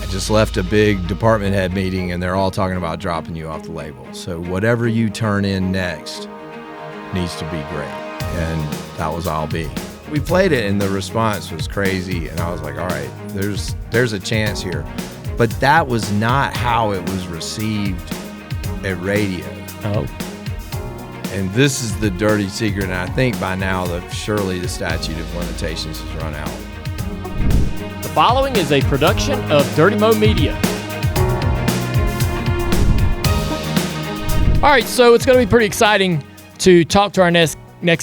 I just left a big department head meeting, and they're all talking about dropping you off the label. So whatever you turn in next needs to be great. And that was I'll Be. We played it, and the response was crazy, and I was like, all right, there's a chance here. But that was not how it was received at radio. Oh. And this is the dirty secret, and I think by now surely the statute of limitations has run out. The following is a production of Dirty Mo Media. All right, so it's going to be pretty exciting to talk to our next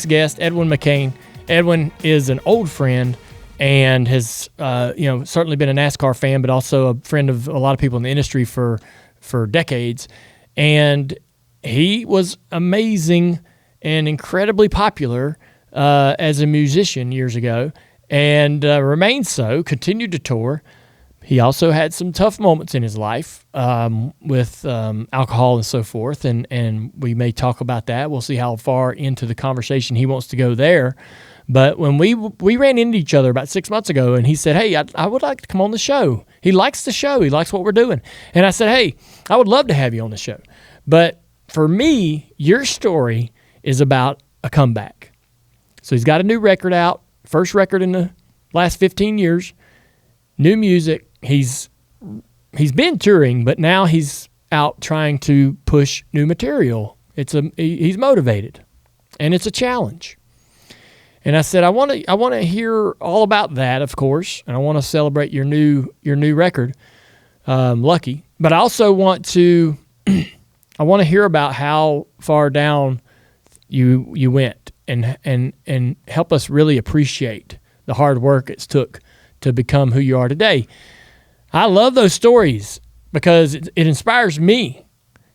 guest, Edwin McCain. Edwin is an old friend and has, certainly been a NASCAR fan, but also a friend of a lot of people in the industry for decades. And he was amazing and incredibly popular as a musician years ago, and remains so, continued to tour. He also had some tough moments in his life with alcohol and so forth, and we may talk about that. We'll see how far into the conversation he wants to go there. But when we ran into each other about 6 months ago, and he said, hey, I would like to come on the show. He likes the show. He likes what we're doing. And I said, hey, I would love to have you on the show. But for me, your story is about a comeback. So he's got a new record out, first record in the last 15 years, new music. He's been touring, but now he's out trying to push new material. He's motivated, and it's a challenge. And I said, I want to hear all about that, of course, and I want to celebrate your new record, Lucky. But I also want to hear about how far down you went, and help us really appreciate the hard work it's took to become who you are today. I love those stories because it inspires me.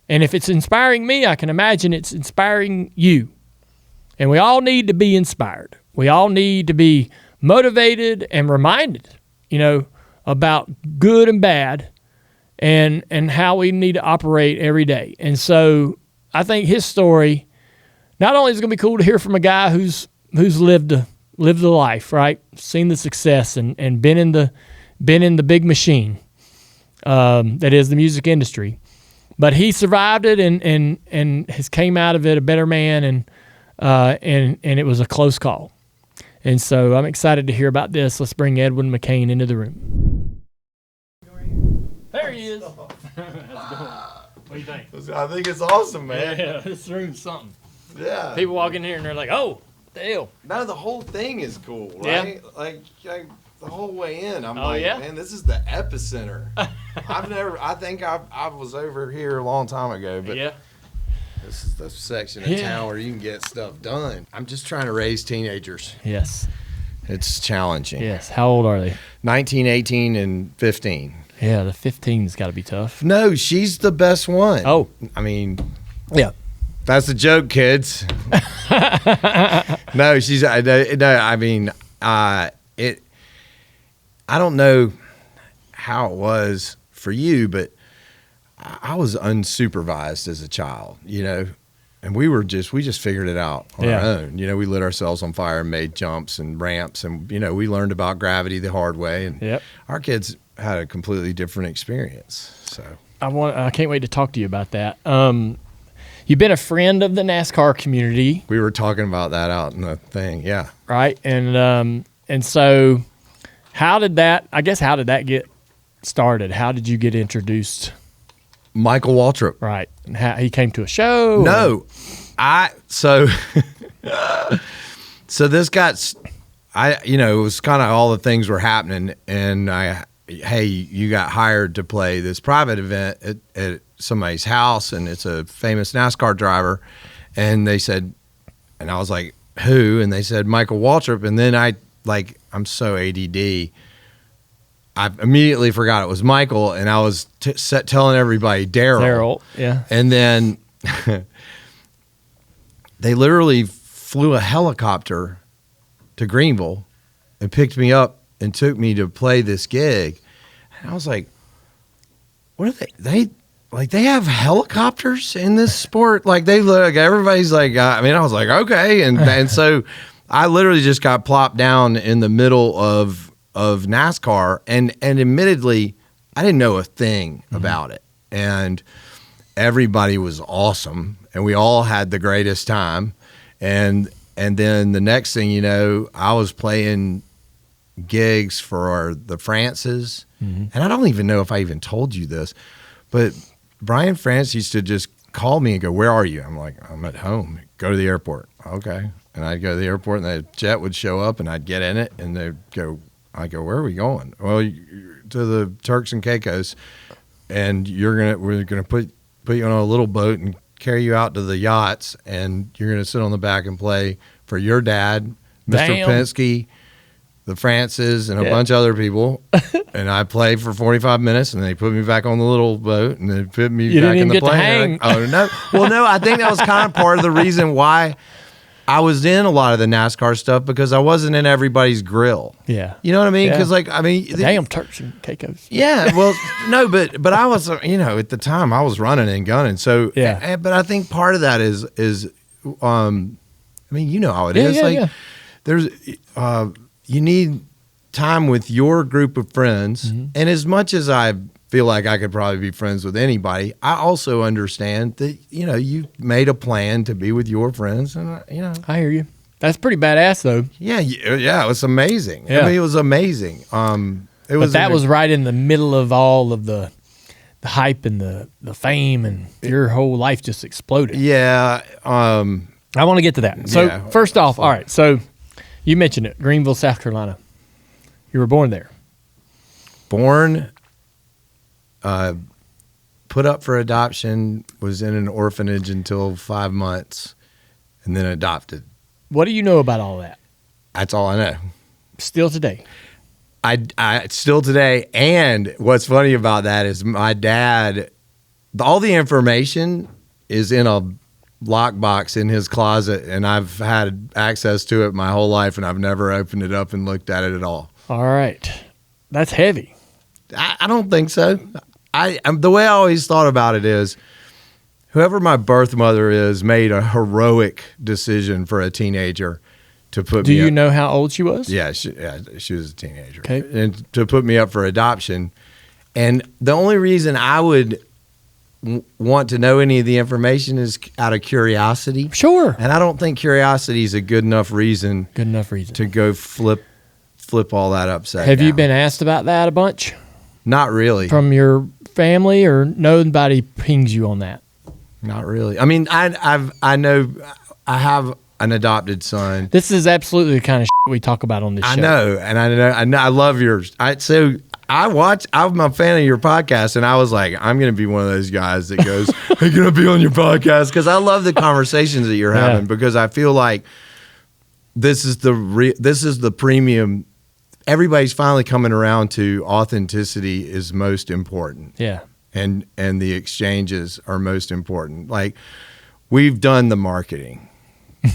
And if it's inspiring me, I can imagine it's inspiring you. And we all need to be inspired. We all need to be motivated and reminded, about good and bad and how we need to operate every day. And so I think his story, not only is it going to be cool to hear from a guy who's lived the life, right? Seen the success and been in the big machine that is the music industry. But he survived it and has came out of it a better man, and it was a close call. And so I'm excited to hear about this. Let's bring Edwin McCain into the room. There he is. How's it going? What do you think? I think it's awesome, man. Yeah, this room's something. Yeah. People walk in here and they're like, oh, what the hell? No, the whole thing is cool, right? Yeah. Like the whole way in, I'm yeah? man, this is the epicenter. I think I was over here a long time ago, but yeah. This is the section of town where you can get stuff done. I'm just trying to raise teenagers. Yes. It's challenging. Yes. How old are they? 19, 18, and 15. Yeah, the 15's got to be tough. No, she's the best one. Oh. I mean, yeah. That's a joke, kids. No, she's no. I mean, I don't know how it was for you, but I was unsupervised as a child, and we just figured it out on our own. We lit ourselves on fire and made jumps and ramps, and we learned about gravity the hard way. And our kids had a completely different experience. So I can't wait to talk to you about that. You've been a friend of the NASCAR community. We were talking about that out in the thing, yeah. Right, and so how did that get started? How did you get introduced? Michael Waltrip. Right. And how he came to a show? No. So this got, it was kind of all the things were happening, and hey, you got hired to play this private event at somebody's house, and it's a famous NASCAR driver. And they said, and I was like, who? And they said, Michael Waltrip. And then I'm so ADD. I immediately forgot it was Michael, and I was telling everybody Daryl. Yeah. And then they literally flew a helicopter to Greenville and picked me up and took me to play this gig. And I was like, what are they have helicopters in this sport? Like everybody's like, I was like, okay. And so I literally just got plopped down in the middle of NASCAR, and admittedly, I didn't know a thing about it. And everybody was awesome, and we all had the greatest time. And then the next thing you know, I was playing gigs for the Frances. And I don't even know if I even told you this, but Brian France used to just call me and go, "Where are you?" I'm like, "I'm at home." "Go to the airport." "Okay." And I'd go to the airport, and the jet would show up, and I'd get in it, and they'd go, I go, "Where are we going?" "Well, to the Turks and Caicos, and we're gonna put you on a little boat and carry you out to the yachts, and you're gonna sit on the back and play for your dad, Mr. Damn. Penske, the Frances, and a bunch of other people." And I played for 45 minutes, and they put me back on the little boat, and they put me back in the plane. Oh, no. Well, no, I think that was kind of part of the reason why I was in a lot of the NASCAR stuff, because I wasn't in everybody's grill. Yeah. You know what I mean? Yeah. Because, Damn Turks and Caicos. Yeah, well, no, but I was, at the time I was running and gunning. So, Yeah. But I think part of that is how it is. Yeah. There's, you need time with your group of friends. And as much as I feel like I could probably be friends with anybody, I also understand that, you made a plan to be with your friends, and, I hear you. That's pretty badass, though. Yeah, it was amazing. Yeah. I mean, it was amazing. That was right in the middle of all of the hype and the fame, and your whole life just exploded. Yeah. I want to get to that. So first off, all right. So you mentioned it, Greenville, South Carolina. You were born there. Born, put up for adoption, was in an orphanage until 5 months, and then adopted. What do you know about all that? That's all I know. Still today. I still today. And what's funny about that is my dad, all the information is in a lockbox in his closet, and I've had access to it my whole life, and I've never opened it up and looked at it at all. All right. That's heavy. I don't think so. The way I always thought about it is, whoever my birth mother is made a heroic decision for a teenager to put me up. Do you know how old she was? Yeah, she was a teenager. Okay. And to put me up for adoption. And the only reason I would want to know any of the information is out of curiosity. Sure. And I don't think curiosity is a good enough reason to go flip all that upside Have down. you been asked about that a bunch? Not really. From your family, or nobody pings you on that? Not really. I mean, I know I have an adopted son. This is absolutely the kind of shit we talk about on this show. I know, and I know. I love yours. I'm a fan of your podcast, and I was like, I'm going to be one of those guys that goes, "I'm going to be on your podcast," because I love the conversations that you're having. Because I feel like this is the premium. Everybody's finally coming around to authenticity is most important. Yeah. And the exchanges are most important. Like, we've done the marketing.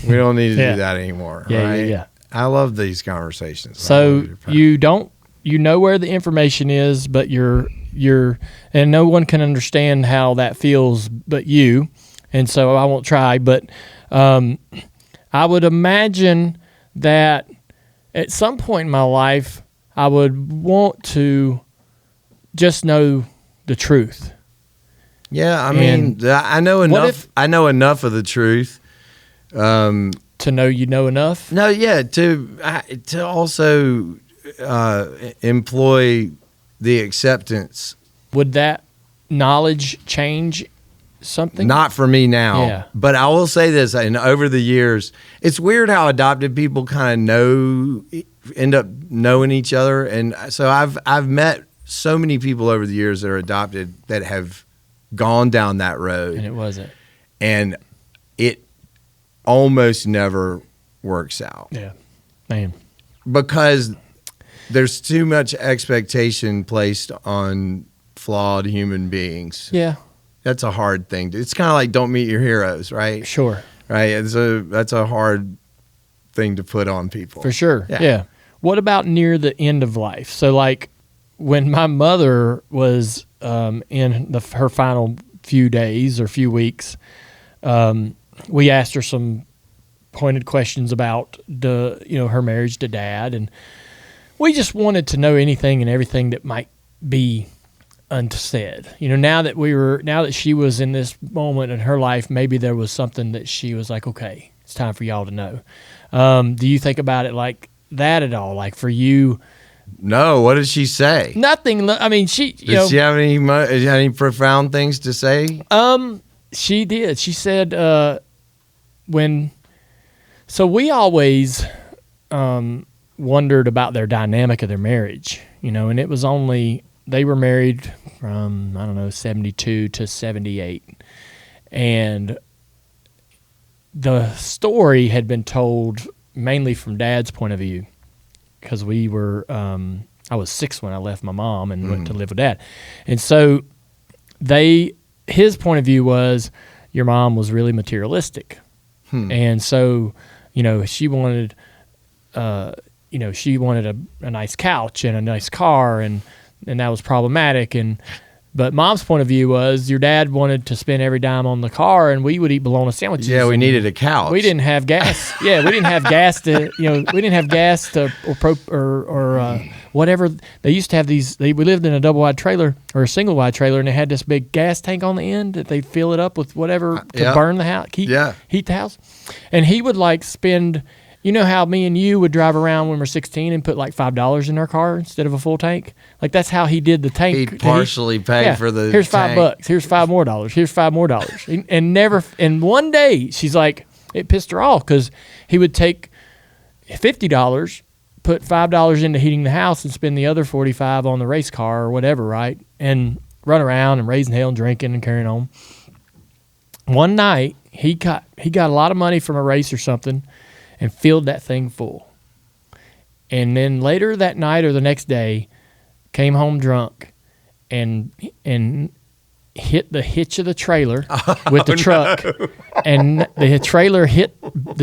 We don't need to do that anymore. Right? Yeah. I love these conversations. So you know where the information is, but you're and no one can understand how that feels but you. And so I won't try, but I would imagine that at some point in my life, I would want to just know the truth. Yeah, I mean, I know enough. I know enough of the truth to know you know enough. No, yeah, to also employ the acceptance. Would that knowledge change something? Not for me now. Yeah. But I will say this, and over the years, it's weird how adopted people kind of end up knowing each other. And so I've met so many people over the years that are adopted that have gone down that road. And it wasn't. And it almost never works out. Yeah. Man. Because there's too much expectation placed on flawed human beings. Yeah. That's a hard thing. It's kind of like don't meet your heroes, right? Sure. Right. That's a hard thing to put on people. For sure. Yeah. What about near the end of life? So, like, when my mother was in her final few days or few weeks, we asked her some pointed questions about her marriage to Dad, and we just wanted to know anything and everything that might be unsaid. Now that she was in this moment in her life, maybe there was something that she was like, okay, it's time for y'all to know. Do you think about it like that at all? Like for you? No. What did she say? Nothing. I mean, she. Did she have any profound things to say? She did. She said So we always wondered about their dynamic of their marriage, and it was only they were married from 72 to 78, and the story had been told mainly from Dad's point of view, because we were I was 6 when I left my mom and went to live with Dad, and so his point of view was your mom was really materialistic, and so she wanted a nice couch and a nice car, and that was problematic. But Mom's point of view was your dad wanted to spend every dime on the car, and we would eat bologna sandwiches. Yeah, we needed a couch. We didn't have gas. Yeah, we didn't have gas to we didn't have gas to or whatever. They used to have these. We lived in a double wide trailer or a single wide trailer, and they had this big gas tank on the end that they fill it up with whatever to burn the house, heat the house. And he would spend. You know how me and you would drive around when we're 16 and put like $5 in our car instead of a full tank? Like that's how he did the tank. He'd partially pay for the here's tank. $5. Here's $5 more. Here's $5 more. And one day she's like, it pissed her off because he would take $50, put $5 into heating the house and spend the other $45 on the race car or whatever, right? And run around and raising hell and drinking and carrying on. One night he got a lot of money from a race or something and filled that thing full. And then later that night or the next day, came home drunk and hit the hitch of the trailer with the truck. No. And the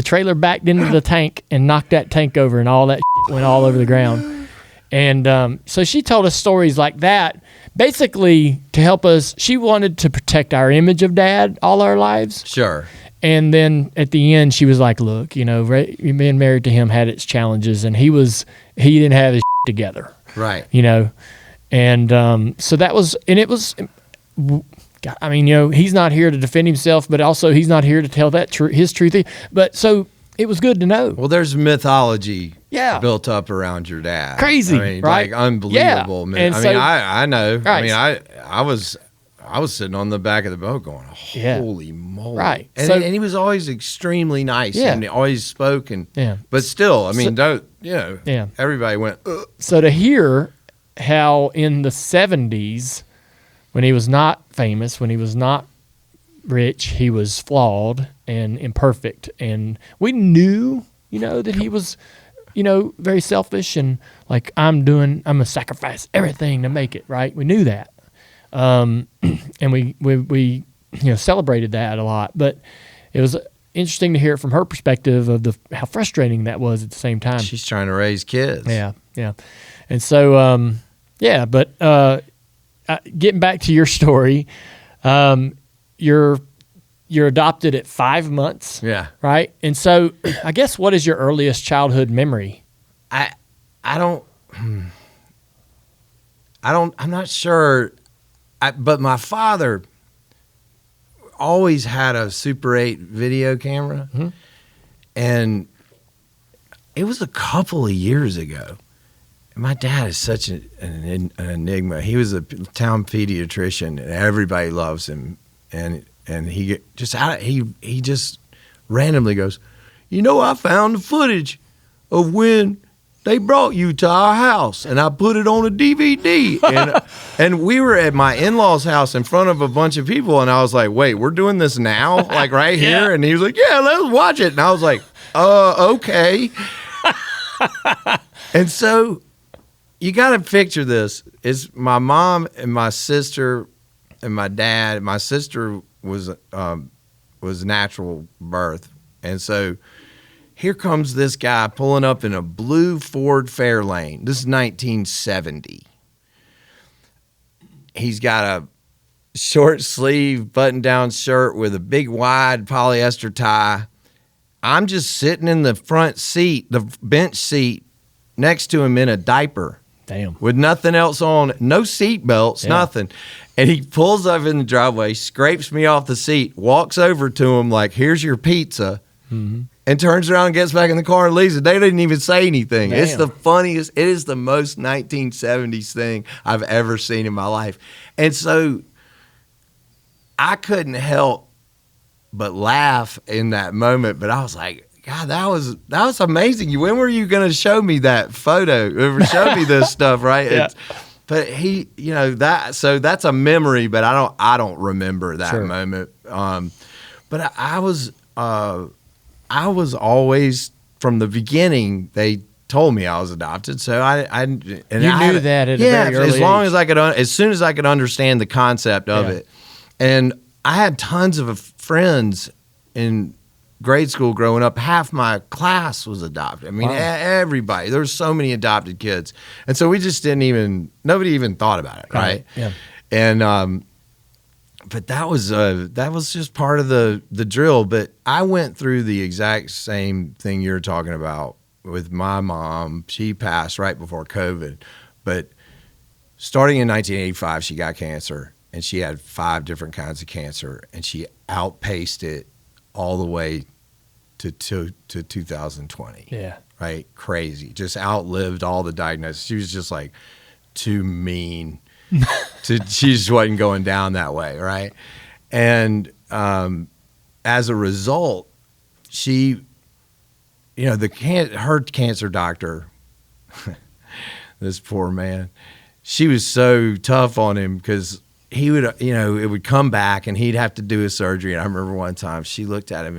trailer backed into the tank and knocked that tank over, and all that went all over the ground. And so she told us stories like that, basically to help us. She wanted to protect our image of Dad all our lives. Sure. And then at the end, she was like, look, being married to him had its challenges, and he didn't have his together. Right. And so that was, and it was, I mean, he's not here to defend himself, but also he's not here to tell his truth. But so it was good to know. Well, there's mythology built up around your dad. Crazy, I mean, right? Like unbelievable. Yeah. I know. Right. I mean, I was sitting on the back of the boat going, holy moly. Right. And he was always extremely nice and he always spoke. But still, I mean, everybody went, ugh. So to hear how in the 70s, when he was not famous, when he was not rich, he was flawed and imperfect. And we knew, that he was, very selfish and like, I'm going to sacrifice everything to make it, right? We knew that. And we celebrated that a lot, but it was interesting to hear it from her perspective of how frustrating that was at the same time. She's trying to raise kids. Yeah. And so, but getting back to your story, you're adopted at 5 months. Yeah. Right. And so I guess what is your earliest childhood memory? I'm not sure. But my father always had a Super 8 video camera, and it was a couple of years ago. My dad is such an enigma. He was a town pediatrician, and everybody loves him. And he just randomly goes, I found the footage of when they brought you to our house, and I put it on a DVD. And we were at my in-laws' house in front of a bunch of people, and I was like, wait, we're doing this now? Like right here? And he was like, yeah, let's watch it. And I was like, okay. And so you got to picture this. It's my mom and my sister and my dad. My sister was natural birth. And so here comes this guy pulling up in a blue Ford Fairlane. This is 1970. He's got a short sleeve button-down shirt with a big wide polyester tie. I'm just sitting in the front seat, the bench seat, next to him in a diaper. Damn. With nothing else on, no seat belts, nothing. And he pulls up in the driveway, scrapes me off the seat, walks over to him like, here's your pizza, and turns around and gets back in the car and leaves. They didn't even say anything. Damn. It's the funniest. It is the most 1970s thing I've ever seen in my life. And so I couldn't help but laugh in that moment. But I was like, God, that was amazing. When were you going to show me that photo or show me this stuff, right? Yeah. But he, so that's a memory, but I don't remember that moment. But I was always, from the beginning, they told me I was adopted. So I knew that at a very early as long age. as I could, as soon as I could understand the concept of it. And I had tons of friends in grade school growing up. Half my class was adopted. I mean, everybody. There were so many adopted kids, and so we just nobody even thought about it, right? Yeah. And but that was just part of the drill. But I went through the exact same thing you're talking about with my mom. She passed right before COVID, but starting in 1985, she got cancer, and she had 5 different kinds of cancer, and she outpaced it all the way to 2020. Yeah. Right? Crazy. Just outlived all the diagnoses. She was just like too mean. She just wasn't going down that way, right? And as a result, she, her cancer doctor, this poor man, she was so tough on him because he would, it would come back and he'd have to do his surgery. And I remember one time she looked at him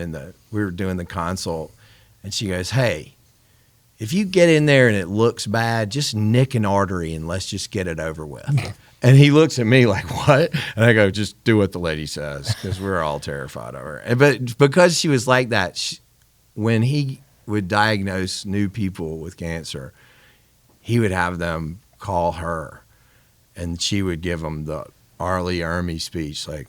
we were doing the consult, and she goes, "Hey, if you get in there and it looks bad, just nick an artery and let's just get it over with." And he looks at me like, "What?" And I go, "Just do what the lady says," because we're all terrified of her. But because she was like that, when he would diagnose new people with cancer, he would have them call her, and she would give them the Arlie Ermy speech, like,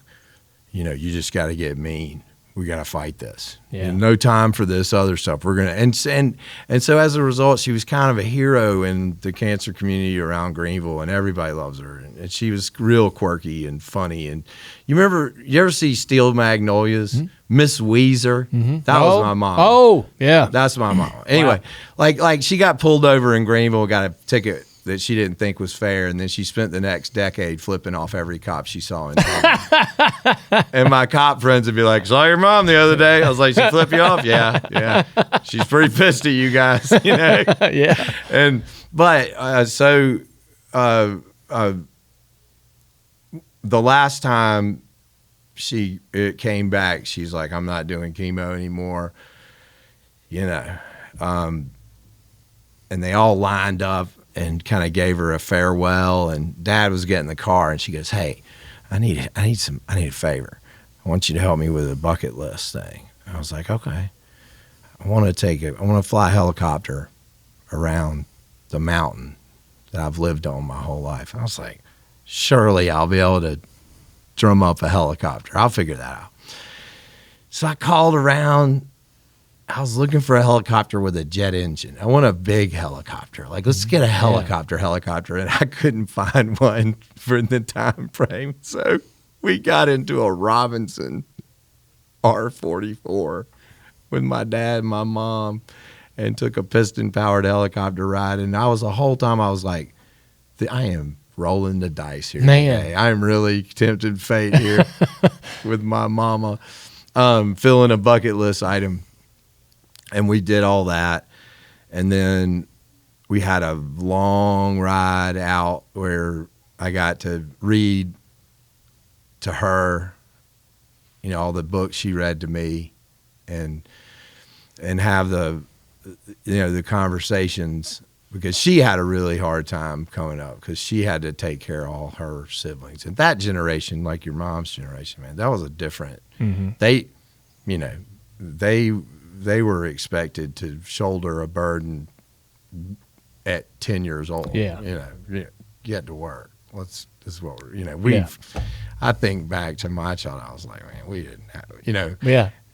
you just got to get mean. We got to fight this. Yeah. No time for this other stuff. We're gonna and so as a result, she was kind of a hero in the cancer community around Greenville, and everybody loves her. And she was real quirky and funny. And you ever see Steel Magnolias? Miss Weezer? That was my mom. Oh, yeah. That's my mom. Anyway, like she got pulled over in Greenville, got a ticket that she didn't think was fair, and then she spent the next decade flipping off every cop she saw in town. And my cop friends would be like, "Saw your mom the other day." I was like, "She flip you off?" Yeah. She's pretty pissed at you guys, Yeah. And the last time it came back, she's like, "I'm not doing chemo anymore," and they all lined up and kind of gave her a farewell, and Dad was getting in the car, and she goes, "Hey, I need a favor. I want you to help me with a bucket list thing." I was like, "Okay." I want to fly a helicopter around the mountain that I've lived on my whole life. I was like, surely I'll be able to drum up a helicopter. I'll figure that out. So I called around. I was looking for a helicopter with a jet engine. I want a big helicopter. Like, let's get a helicopter. And I couldn't find one for the time frame. So we got into a Robinson R-44 with my dad and my mom and took a piston-powered helicopter ride. And the whole time I was like, I am rolling the dice here today. I am really tempting fate here with my mama filling a bucket list item. And we did all that, and then we had a long ride out where I got to read to her, all the books she read to me, and have the conversations, because she had a really hard time coming up because she had to take care of all her siblings. And that generation, like your mom's generation, man, that was a different. They were expected to shoulder a burden at 10 years old. Get to work. This is what I think back to my childhood. I was like, man, we didn't have,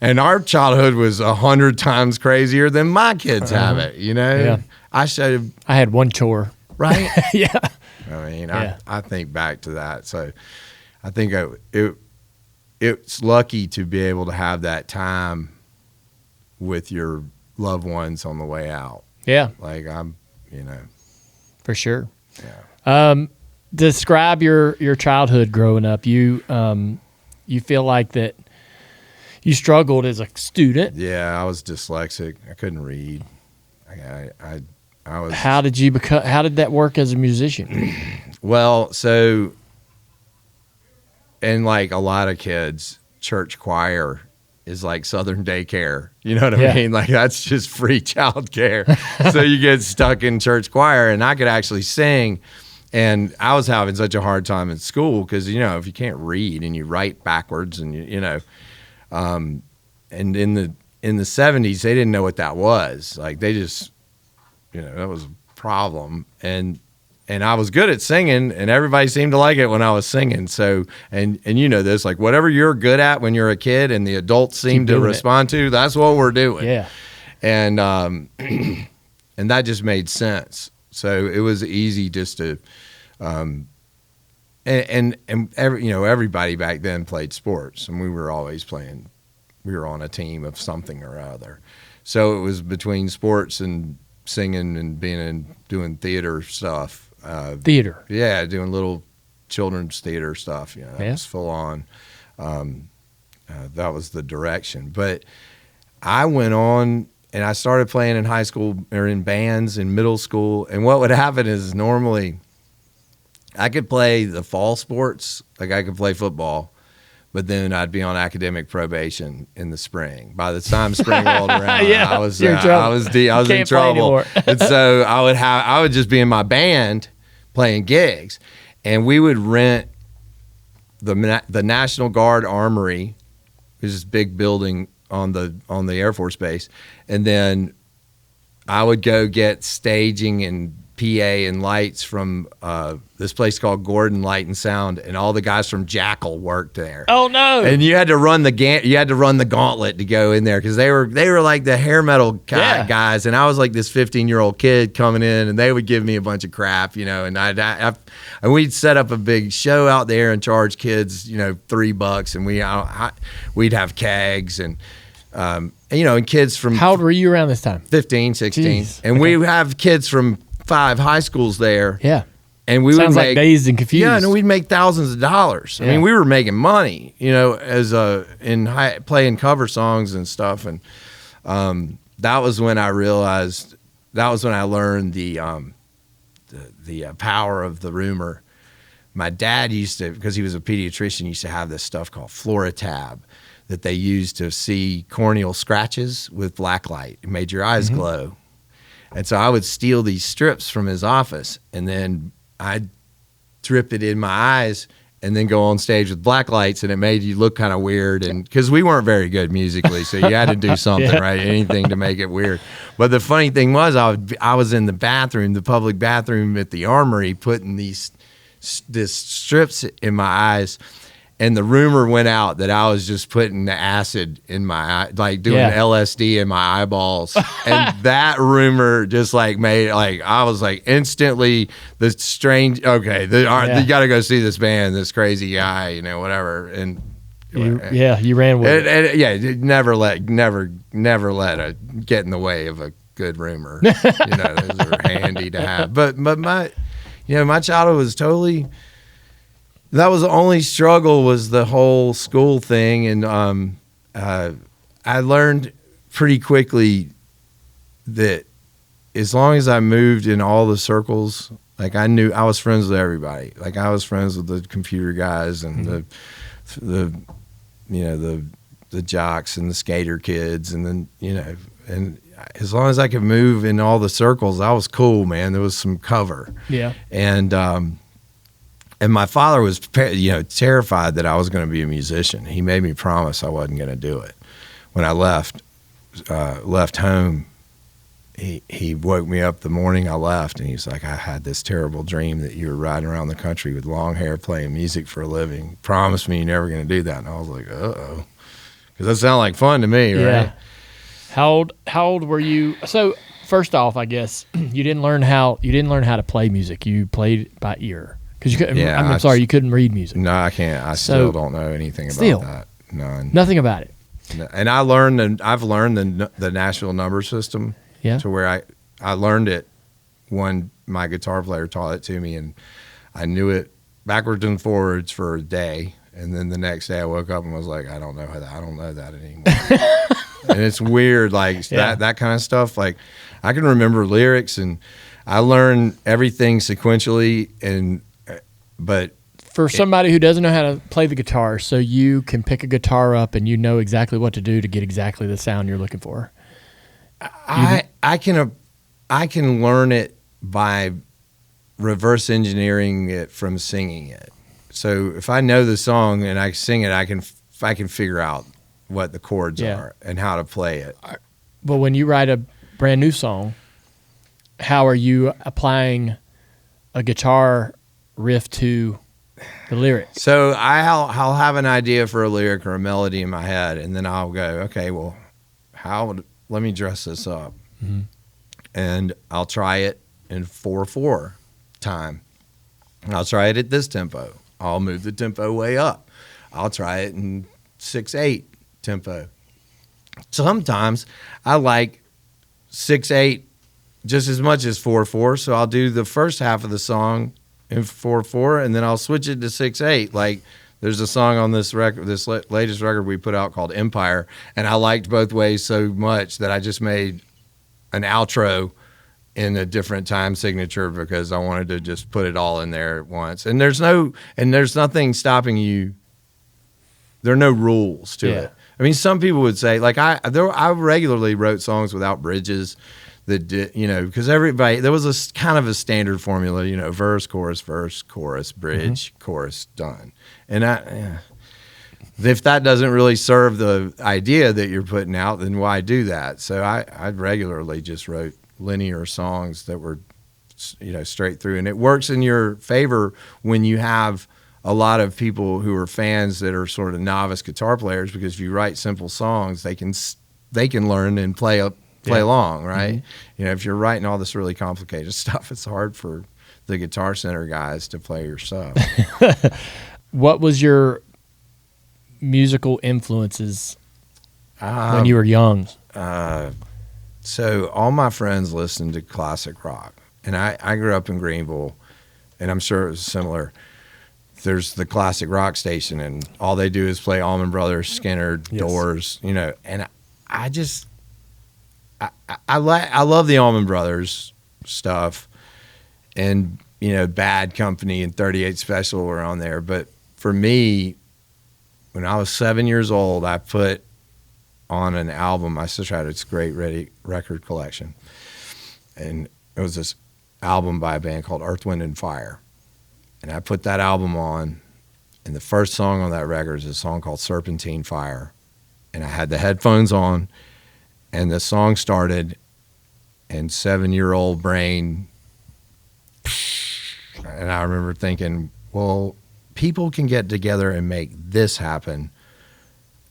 and our childhood was 100 times crazier than my kids have it, I had one chore right? Yeah. I mean, Yeah. I think back to that. So I think it's lucky to be able to have that time with your loved ones on the way out. Yeah. Like For sure. yeah. Describe your childhood growing up. You feel like that you struggled as a student. Yeah, I was dyslexic. I couldn't read. I was. How did that work as a musician? Well, so, and like a lot of kids, church choir is like Southern daycare. You know what I mean? Like that's just free child care. So you get stuck in church choir, and I could actually sing. And I was having such a hard time in school because, if you can't read and you write backwards and, and in the 70s, they didn't know what that was. Like they just, that was a problem. And I was good at singing, and everybody seemed to like it when I was singing. So, and this, like whatever you're good at when you're a kid and the adults seem to respond to, that's what we're doing. Yeah. And, and that just made sense. So it was easy just to, everybody back then played sports, and we were always playing. We were on a team of something or other. So it was between sports and singing and doing theater stuff. Theater. Yeah, doing little children's theater stuff. That was full on. That was the direction. But I went on. And I started playing in high school or in bands in middle school. And what would happen is normally I could play the fall sports, like I could play football, but then I'd be on academic probation in the spring. By the time spring rolled around, I was in trouble. And so I would just be in my band playing gigs, and we would rent the National Guard Armory, which is this big building on the Air Force Base, and then I would go get staging and PA and lights from this place called Gordon Light and Sound, and all the guys from Jackal worked there. Oh no! And you had to run the gauntlet to go in there because they were like the hair metal guys, and I was like this 15-year-old kid coming in, and they would give me a bunch of crap, and and we'd set up a big show out there and charge kids, $3, and we'd have kegs and and kids from. How old were you around this time? 15, 16, Jeez. and we have kids from 5 high schools there. Yeah. And we Sounds would make like Dazed and Confused. Yeah, and we'd make thousands of dollars. I mean, we were making money, as playing cover songs and stuff. And that was when I realized. That was when I learned the power of the rumor. My dad used to, because he was a pediatrician, used to have this stuff called Floratab that they used to see corneal scratches with black light. It made your eyes glow. And so I would steal these strips from his office, and then I'd drip it in my eyes and then go on stage with black lights, and it made you look kind of weird. And because we weren't very good musically, so you had to do something, right? Anything to make it weird. But the funny thing was I was in the bathroom, the public bathroom at the Armory, putting these strips in my eyes. And the rumor went out that I was just putting the acid in my eye, like doing LSD in my eyeballs. And that rumor just made, I was instantly the strange, you got to go see this band, this crazy guy, whatever. And you ran with it. Never let it get in the way of a good rumor. Those are handy to have. But my childhood was totally. That was the only struggle, was the whole school thing. And I learned pretty quickly that as long as I moved in all the circles, I knew I was friends with everybody. I was friends with the computer guys and the jocks and the skater kids. And then, and as long as I could move in all the circles, I was cool, man. There was some cover. Yeah. And my father was, terrified that I was going to be a musician. He made me promise I wasn't going to do it. When I left home, he woke me up the morning I left, and he's like, I had this terrible dream that you were riding around the country with long hair playing music for a living. Promise me you're never going to do that. And I was like, uh-oh. Because that sounded like fun to me, right? Yeah. How old were you? So first off, I guess you didn't learn how to play music. You played by ear because you couldn't. Yeah, I'm sorry, you couldn't read music. No, I can't. I still don't know anything about that. None. Nothing about it. And I've learned the Nashville number system. Yeah. To where I learned it when my guitar player taught it to me, and I knew it backwards and forwards for a day, and then the next day I woke up and was like, I don't know that anymore. And it's weird, like that kind of stuff. Like I can remember lyrics, and I learn everything sequentially, but for somebody who doesn't know how to play the guitar, so you can pick a guitar up and you know exactly what to do to get exactly the sound you're looking for. I can learn it by reverse engineering it from singing it. So if I know the song and I sing it, I can figure out what the chords are and how to play it. But when you write a brand new song, how are you applying a guitar riff to the lyrics? So I'll have an idea for a lyric or a melody in my head, and then I'll go, okay, well, let me dress this up. Mm-hmm. And I'll try it in 4/4 time. I'll try it at this tempo. I'll move the tempo way up. I'll try it in 6/8 tempo. Sometimes I like 6/8 just as much as 4/4, so I'll do the first half of the song in 4/4, and then I'll switch it to 6/8. Like there's a song on this record, this latest record we put out called Empire, and I liked both ways so much that I just made an outro in a different time signature because I wanted to just put it all in there at once. And there's nothing stopping you. There are no rules to it. I mean, some people would say, like I regularly wrote songs without bridges that did, because there was a kind of a standard formula, verse, chorus, bridge, chorus, done. And if that doesn't really serve the idea that you're putting out, then why do that? So I regularly just wrote linear songs that were, straight through. And it works in your favor when you have a lot of people who are fans that are sort of novice guitar players, because if you write simple songs, they can learn and play along, right? Mm-hmm. If you're writing all this really complicated stuff, it's hard for the Guitar Center guys to play your stuff. What was your musical influences when you were young? So all my friends listened to classic rock, and I grew up in Greenville, and I'm sure it was similar. There's the classic rock station, and all they do is play Allman Brothers, Skinner, Doors, and I love the Allman Brothers stuff, and Bad Company and 38 Special were on there. But for me, when I was 7 years old, I put on an album. My sister had its great record collection, and it was this album by a band called Earth, Wind and Fire. And I put that album on, and the first song on that record is a song called Serpentine Fire. And I had the headphones on, and the song started, and 7-year-old brain, and I remember thinking, well, people can get together and make this happen.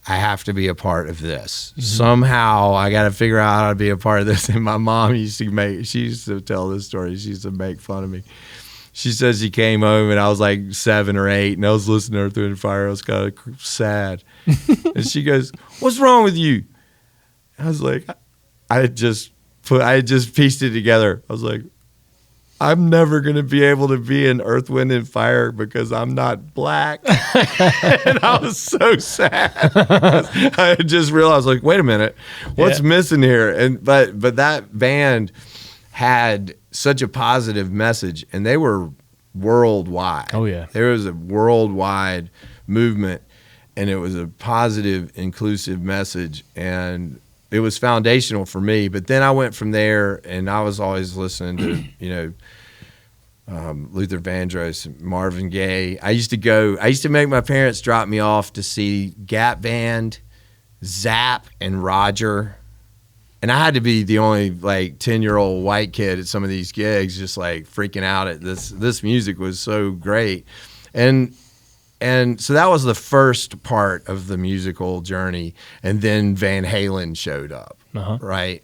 I have to be a part of this. Mm-hmm. Somehow I got to figure out how to be a part of this. And my mom she used to tell this story. She used to make fun of me. She says she came home and I was like 7 or 8 and I was listening to Earth, Wind and Fire. I was kind of sad. And she goes, "What's wrong with you?" I was like, I had just pieced it together. I was like, I'm never going to be able to be in Earth, Wind and Fire because I'm not black. And I was so sad. I just realized, like, wait a minute, what's missing here? And but that band had such a positive message, and they were worldwide. Oh yeah, there was a worldwide movement, and it was a positive, inclusive message, and it was foundational for me. But then I went from there, and I was always listening to Luther Vandross, Marvin Gaye. I used to make my parents drop me off to see Gap Band, Zapp, and Roger. And I had to be the only 10-year-old white kid at some of these gigs, just like freaking out at this. This music was so great. And so that was the first part of the musical journey. And then Van Halen showed up, right?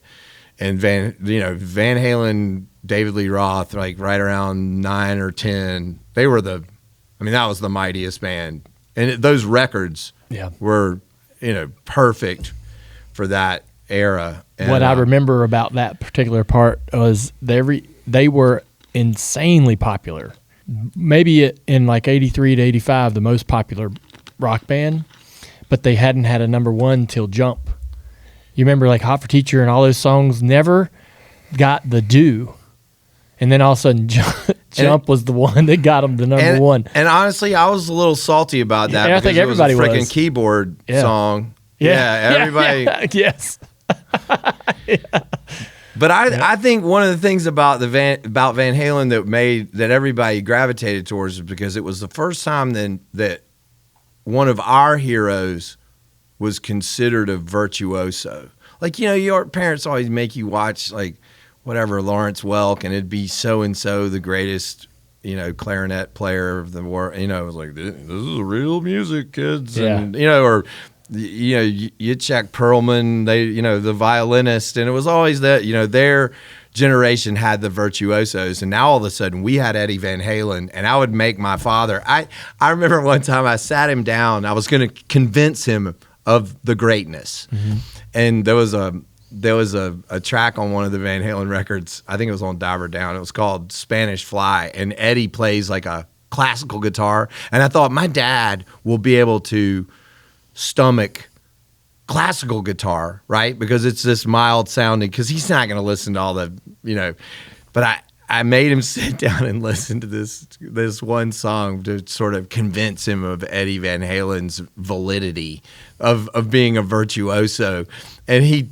and Van Halen, David Lee Roth, like right around 9 or 10. They were that was the mightiest band, and those records were perfect for that era. And, what I remember about that particular part was they were insanely popular. Maybe in like 83 to 85, the most popular rock band, but they hadn't had a number one till Jump. You remember like Hot for Teacher and all those songs never got the due. And then all of a sudden Jump was the one that got them the number one. And honestly, I was a little salty about that because I think everybody it was a freaking keyboard song. Yeah, everybody. Yes. But I think one of the things about Van Halen that everybody gravitated towards is because it was the first time then that one of our heroes was considered a virtuoso. Like, your parents always make you watch like whatever Lawrence Welk, and it'd be so and so the greatest clarinet player of the world. It was like, this is real music, kids. And or you check Perlman, the violinist, and it was always that, their generation had the virtuosos, and now all of a sudden we had Eddie Van Halen, and I would make my father. I remember one time I sat him down, I was going to convince him of the greatness, and there was a track on one of the Van Halen records, I think it was on Diver Down, it was called Spanish Fly, and Eddie plays like a classical guitar, and I thought my dad will be able to stomach classical guitar, right? Because it's this mild sounding, because he's not going to listen to all the, but I made him sit down and listen to this one song to sort of convince him of Eddie Van Halen's validity of being a virtuoso. And he,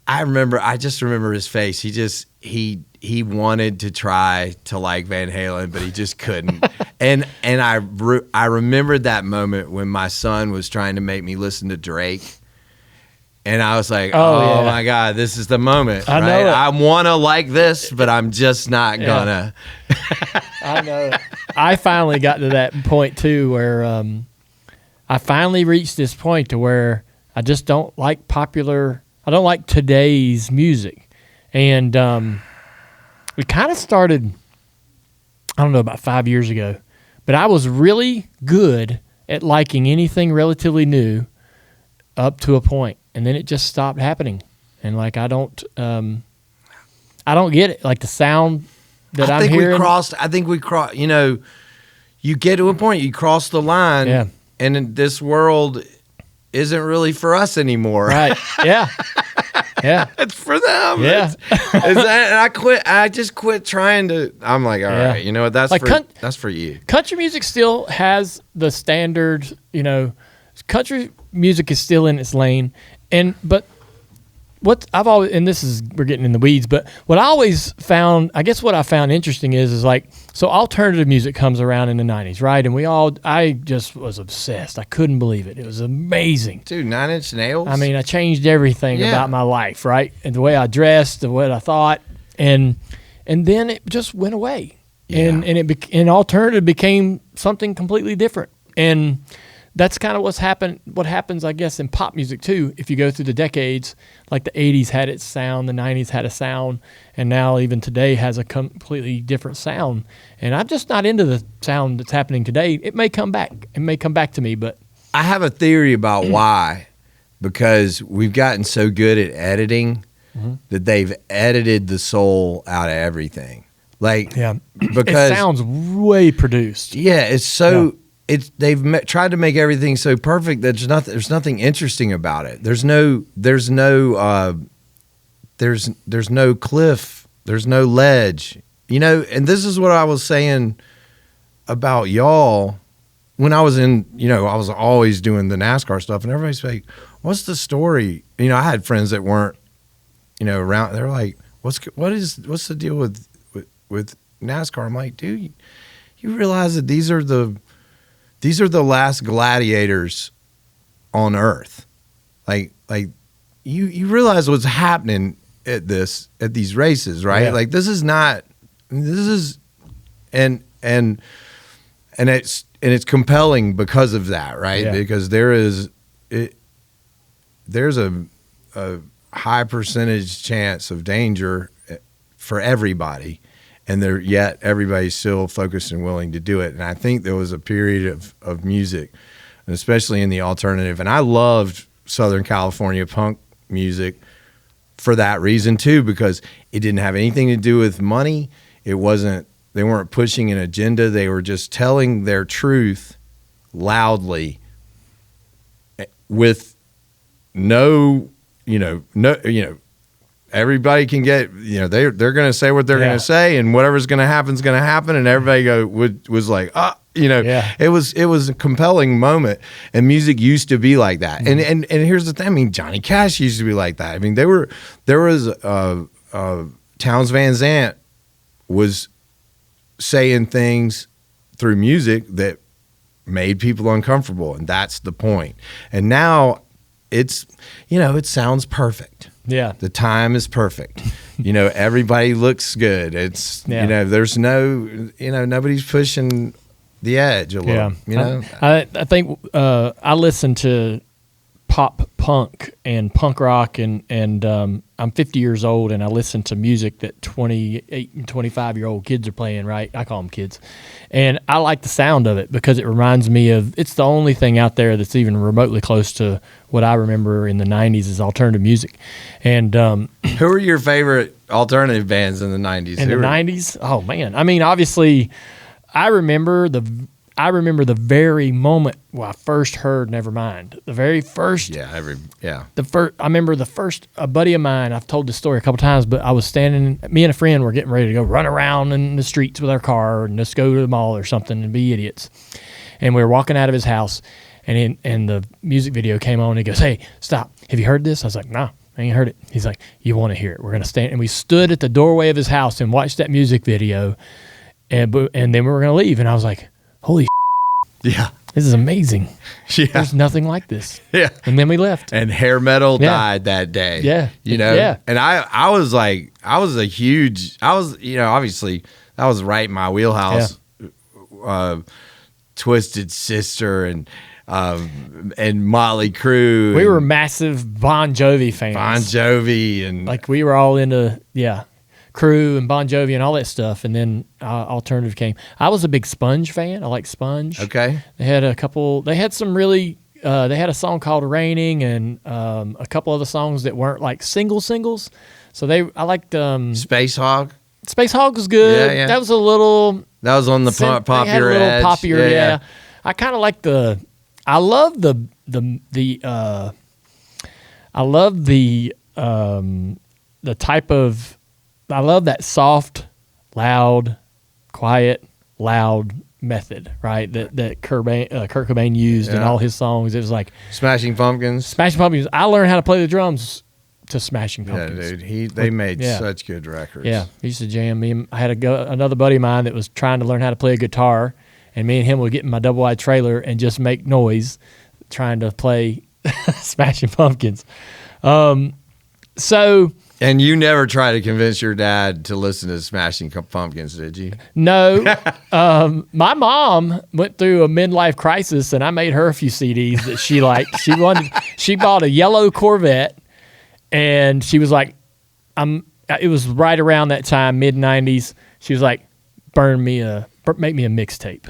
I just remember his face. He wanted to try to like Van Halen, but he just couldn't. and I remembered that moment when my son was trying to make me listen to Drake. And I was like, oh my God, this is the moment. I know it. I want to like this, but I'm just not gonna. I know it. I finally got to that point too where I finally reached this point to where I just don't like I don't like today's music. And we kind of started, I don't know, about 5 years ago. But I was really good at liking anything relatively new up to a point, and then it just stopped happening. And like I don't get it. Like the sound that I'm hearing. I think we crossed. You get to a point, you cross the line, and this world isn't really for us anymore. Right? Yeah. Yeah, it's for them. Yeah, and I quit. I just quit trying to. I'm like, all right, you know what? That's like that's for you. Country music still has the standard. Country music is still in its lane, but what I've always, and we're getting in the weeds, but what I always found, I guess what I found interesting is like, so alternative music comes around in the 90s, right? And I just was obsessed. I couldn't believe it. It was amazing. Dude, 9 Inch Nails? I mean, I changed everything about my life, right? And the way I dressed, the way I thought, and then it just went away. Yeah. And alternative became something completely different. And that's kind of what happens, I guess, in pop music too. If you go through the decades, like the 80s had its sound, the 90s had a sound, and now even today has a completely different sound. And I'm just not into the sound that's happening today. It may come back. It may come back to me, but I have a theory about why. Because we've gotten so good at editing that they've edited the soul out of everything. Like, because it sounds way produced. Yeah, it's so. Yeah. They've tried to make everything so perfect that there's nothing interesting about it. There's no cliff, there's no ledge, And this is what I was saying about y'all when I was I was always doing the NASCAR stuff, and everybody's like, "What's the story?" I had friends that weren't, around. They're like, "What's the deal with NASCAR?" I'm like, "Dude, you realize that these are the last gladiators on Earth. Like you realize what's happening at these races, right? Yeah. Like this is it's compelling because of that, right? Yeah. Because there's a high percentage chance of danger for everybody, and yet everybody's still focused and willing to do it. And I think there was a period of music, and especially in the alternative, and I loved Southern California punk music for that reason too, because it didn't have anything to do with money. They weren't pushing an agenda. They were just telling their truth loudly with no, everybody can get, they're going to say what they're going to say, and whatever's going to happen is going to happen. And everybody was like, it was a compelling moment. And music used to be like that. Mm-hmm. And here's the thing. I mean, Johnny Cash used to be like that. I mean, there was Townes Van Zandt was saying things through music that made people uncomfortable, and that's the point. And now it sounds perfect. Yeah. The time is perfect. Everybody looks good. It's, there's no, nobody's pushing the edge a little, I think I listen to pop punk and punk rock, and I'm 50 years old, and I listen to music that 28 and 25-year-old kids are playing, right? I call them kids. And I like the sound of it because it reminds me of, it's the only thing out there that's even remotely close to what I remember in the 90s is alternative music. And who are your favorite alternative bands in the 90s? In the 90s? Oh, man. I mean, obviously, I remember the very moment when I first heard Nevermind. The very first. A buddy of mine, I've told this story a couple times, but I was me and a friend were getting ready to go run around in the streets with our car and just go to the mall or something and be idiots. And we were walking out of his house, and the music video came on, and he goes, "Hey, stop. Have you heard this?" I was like, "No, I ain't heard it." He's like, "You want to hear it? We're going to stand." And we stood at the doorway of his house and watched that music video, and then we were going to leave. And I was like, holy yeah, this is amazing. Yeah. There's nothing like this. Yeah. And then we left. And hair metal died that day. Yeah. Yeah. And I was like, obviously that was right in my wheelhouse. Yeah. Twisted Sister and Motley Crue. We were massive Bon Jovi fans. Bon Jovi and like we were all into Crew and Bon Jovi and all that stuff, and then alternative came. I was a big Sponge fan. I like Sponge. Okay. They had some really. They had a song called "Raining" and a couple other songs that weren't like singles. So I liked Space Hog. Space Hog was good. Yeah. That was a little. That was on the popular edge. Poppier, yeah. I kind of like I love the type of. I love that soft, loud, quiet, loud method, right? That Kurt Cobain used in all his songs. It was like Smashing Pumpkins. I learned how to play the drums to Smashing Pumpkins. Yeah, dude. They made such good records. Yeah, he used to jam me. I had another buddy of mine that was trying to learn how to play a guitar, and me and him would get in my double wide trailer and just make noise trying to play Smashing Pumpkins. And you never tried to convince your dad to listen to Smashing Pumpkins, did you? No. My mom went through a midlife crisis, and I made her a few CDs that she liked. She bought a yellow Corvette, and she was like, it was right around that time, mid-90s. She was like, make me a mixtape.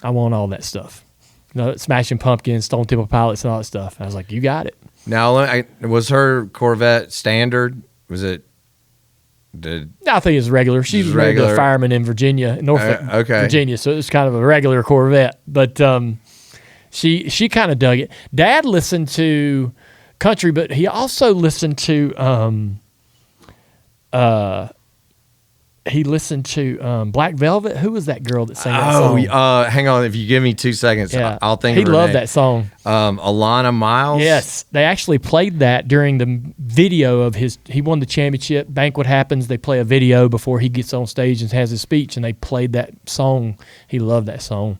I want all that stuff. Smashing Pumpkins, Stone Temple Pilots, and all that stuff. And I was like, you got it. Now, was her Corvette standard? Was it? I think it's regular. She was a fireman in Virginia, Norfolk, Virginia, so it was kind of a regular Corvette. But she kind of dug it. Dad listened to country, but he also listened to Black Velvet. Who was that girl that sang that song? Hang on. If you give me 2 seconds, I'll think of her He loved name. that song. Alana Miles? Yes. They actually played that during the video of he won the championship. Banquet happens. They play a video before he gets on stage and has his speech, and they played that song. He loved that song.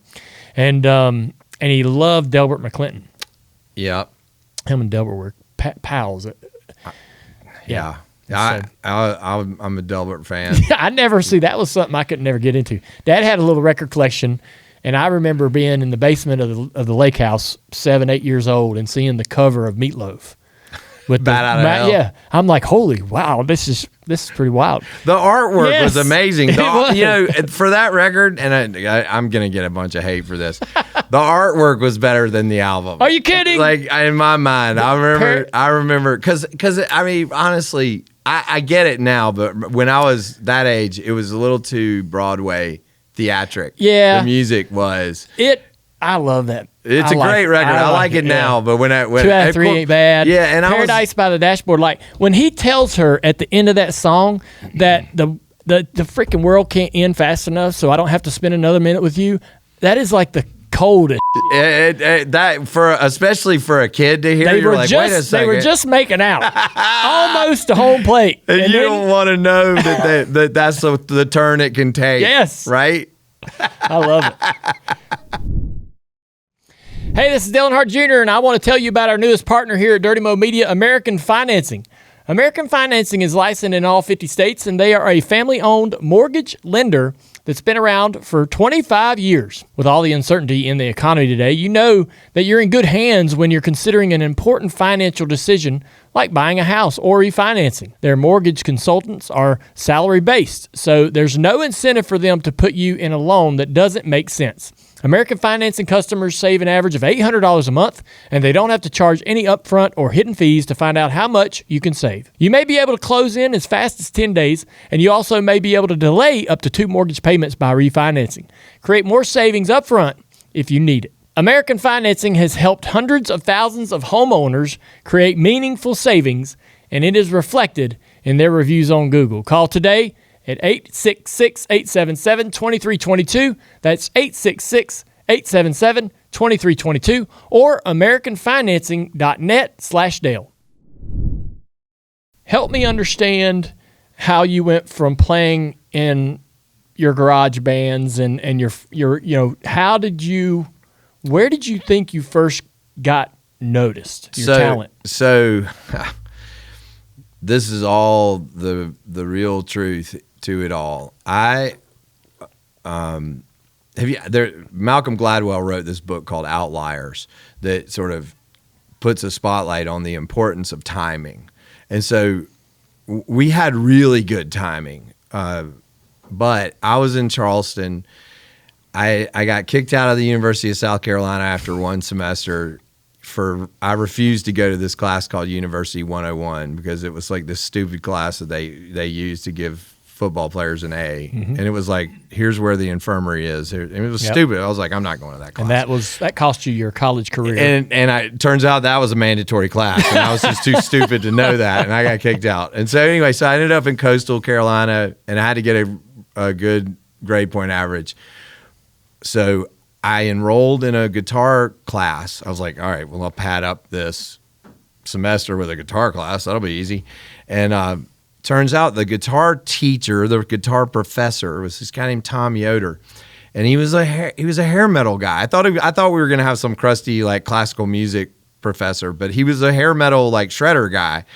And he loved Delbert McClinton. Yeah. Him and Delbert were pals. Yeah. I'm a Delbert fan. I never see that was something I could never get into. Dad had a little record collection, and I remember being in the basement of the lake house, 7, 8 years old, and seeing the cover of Meatloaf, with Bat Out of Hell. Yeah, I'm like, holy wow, this is pretty wild. The artwork was amazing. It was. You know, for that record, and I'm gonna get a bunch of hate for this. The artwork was better than the album. Are you kidding? Like in my mind, I remember because I mean, honestly, I get it now, but when I was that age, it was a little too Broadway theatric. Yeah, the music was it. I love that. It's a great record. I like it now, but when 2 out of 3 ain't bad. Yeah, and Paradise by the Dashboard. Like when he tells her at the end of that song that the freaking world can't end fast enough, so I don't have to spend another minute with you. That is like the coldest. Especially for a kid to hear, you're like, wait a second. They were just making out, almost to home plate, and you don't want to know that that's the turn it can take. Yes, right. I love it. Hey, this is Dylan Hart Jr., and I want to tell you about our newest partner here at Dirty Mo Media, American Financing. American Financing is licensed in all 50 states, and they are a family-owned mortgage lender that's been around for 25 years. With all the uncertainty in the economy today, you know that you're in good hands when you're considering an important financial decision like buying a house or refinancing. Their mortgage consultants are salary-based, so there's no incentive for them to put you in a loan that doesn't make sense. American Financing customers save an average of $800 a month, and they don't have to charge any upfront or hidden fees to find out how much you can save. You may be able to close in as fast as 10 days, and you also may be able to delay up to 2 mortgage payments by refinancing. Create more savings upfront if you need it. American Financing has helped hundreds of thousands of homeowners create meaningful savings, and it is reflected in their reviews on Google. Call today at 866-877-2322. That's 866-877-2322 or americanfinancing.net/Dale. Help me understand how you went from playing in your garage bands and your where did you think you first got noticed, your talent? So this is all the real truth to it all. Malcolm Gladwell wrote this book called Outliers that sort of puts a spotlight on the importance of timing. And so we had really good timing. But I was in Charleston. I got kicked out of the University of South Carolina after one semester. I refused to go to this class called University 101 because it was like this stupid class that they used to give football players an A. Mm-hmm. And it was like, here's where the infirmary is. And it was stupid. I was like, I'm not going to that class. And that cost you your college career. And it turns out that was a mandatory class. And I was just too stupid to know that. And I got kicked out. And so anyway, I ended up in Coastal Carolina, and I had to get a good grade point average. So I enrolled in a guitar class. I was like, all right, well, I'll pad up this semester with a guitar class. That'll be easy. And turns out the guitar teacher, the guitar professor, was this guy named Tom Yoder. And he was a hair metal guy. I thought we were going to have some crusty like classical music professor, but he was a hair metal like shredder guy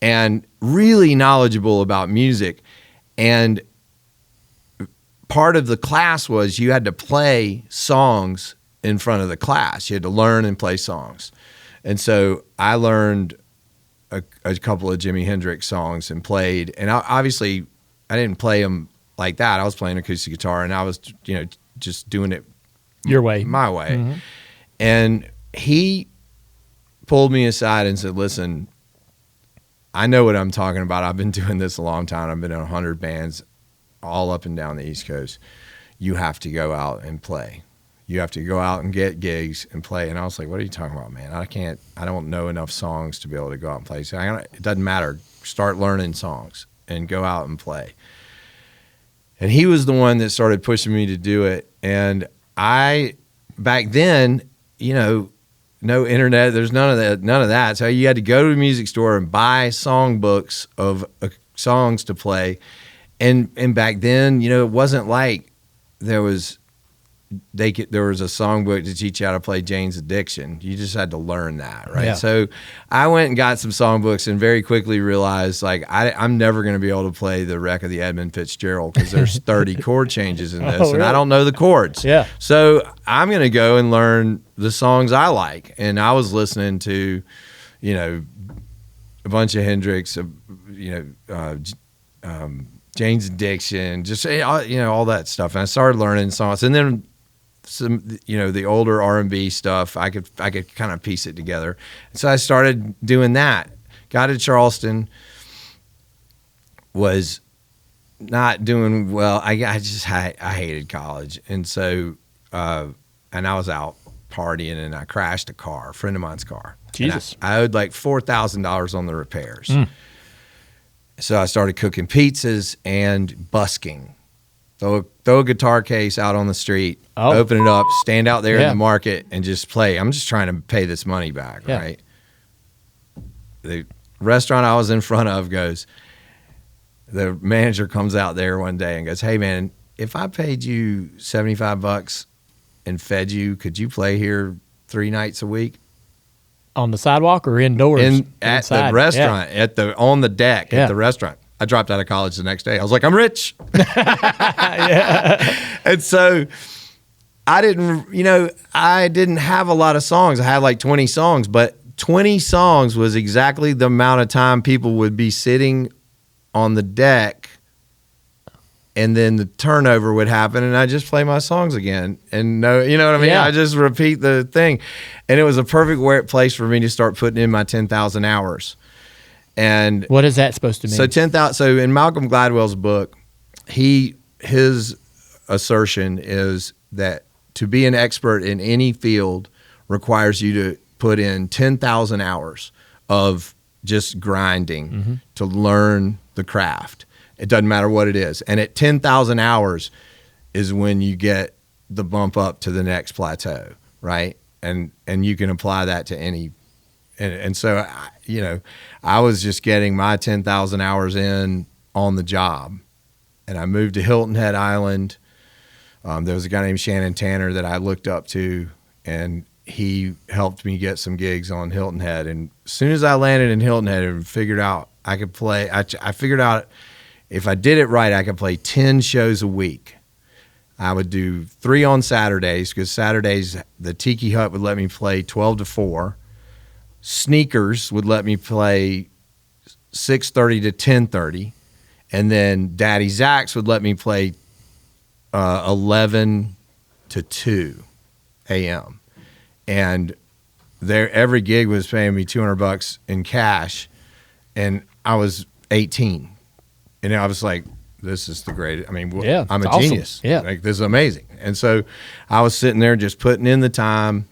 and really knowledgeable about music. And part of the class was you had to play songs in front of the class. You had to learn and play songs. And so I learned a couple of Jimi Hendrix songs and played. And obviously I didn't play them like that. I was playing acoustic guitar, and I was, just doing it your way, my way. Mm-hmm. And he pulled me aside and said, listen, I know what I'm talking about. I've been doing this a long time. I've been in 100 bands all up and down the East Coast. You have to go out and play. You have to go out and get gigs and play. And I was like, what are you talking about, man? I don't know enough songs to be able to go out and play. So it doesn't matter. Start learning songs and go out and play. And he was the one that started pushing me to do it. And back then, no internet, there's none of that. So you had to go to a music store and buy songbooks of songs to play. And back then, it wasn't like there was a songbook to teach you how to play Jane's Addiction. You just had to learn that, right? Yeah. So I went and got some songbooks and very quickly realized, like, I'm never going to be able to play the Wreck of the Edmund Fitzgerald because there's 30 chord changes in this, and I don't know the chords. Yeah. So I'm going to go and learn the songs I like. And I was listening to, a bunch of Hendrix, Jane's Addiction, just all that stuff. And I started learning songs, and then some the older R&B stuff. I could kind of piece it together, and so I started doing that. Got to Charleston, was not doing well. I hated college, and so and I was out partying, and I crashed a friend of mine's car. Jesus, I owed like $4,000 on the repairs. So I started cooking pizzas and busking. Throw a guitar case out on the street, open it up, stand out there in the market, and just play. I'm just trying to pay this money back, right? The restaurant I was in front of the manager comes out there one day and goes, "Hey, man, if I paid you $75 and fed you, could you play here 3 nights a week?" On the sidewalk or indoors? At the restaurant, on the deck at the restaurant. I dropped out of college the next day. I was like, I'm rich. And so I didn't have a lot of songs. I had like 20 songs, but 20 songs was exactly the amount of time people would be sitting on the deck, and then the turnover would happen, and I just play my songs again. And you know what I mean? Yeah. I just repeat the thing. And it was a perfect place for me to start putting in my 10,000 hours. And what is that supposed to mean? So 10,000. So in Malcolm Gladwell's book, his assertion is that to be an expert in any field requires you to put in 10,000 hours of just grinding to learn the craft. It doesn't matter what it is. And at 10,000 hours is when you get the bump up to the next plateau, right? And you can apply that to any. And so, I was just getting my 10,000 hours in on the job. And I moved to Hilton Head Island. There was a guy named Shannon Tanner that I looked up to, and he helped me get some gigs on Hilton Head. And as soon as I landed in Hilton Head and figured out I could play, I figured out if I did it right, I could play 10 shows a week. I would do 3 on Saturdays, because Saturdays the Tiki Hut would let me play 12 to 4. Sneakers would let me play 6:30 to 10:30. And then Daddy Zach's would let me play 11 to 2 a.m. And every gig was paying me $200 in cash, and I was 18. And I was like, this is the greatest. I mean, I'm a genius. Yeah. Like, this is amazing. And so I was sitting there just putting in the time,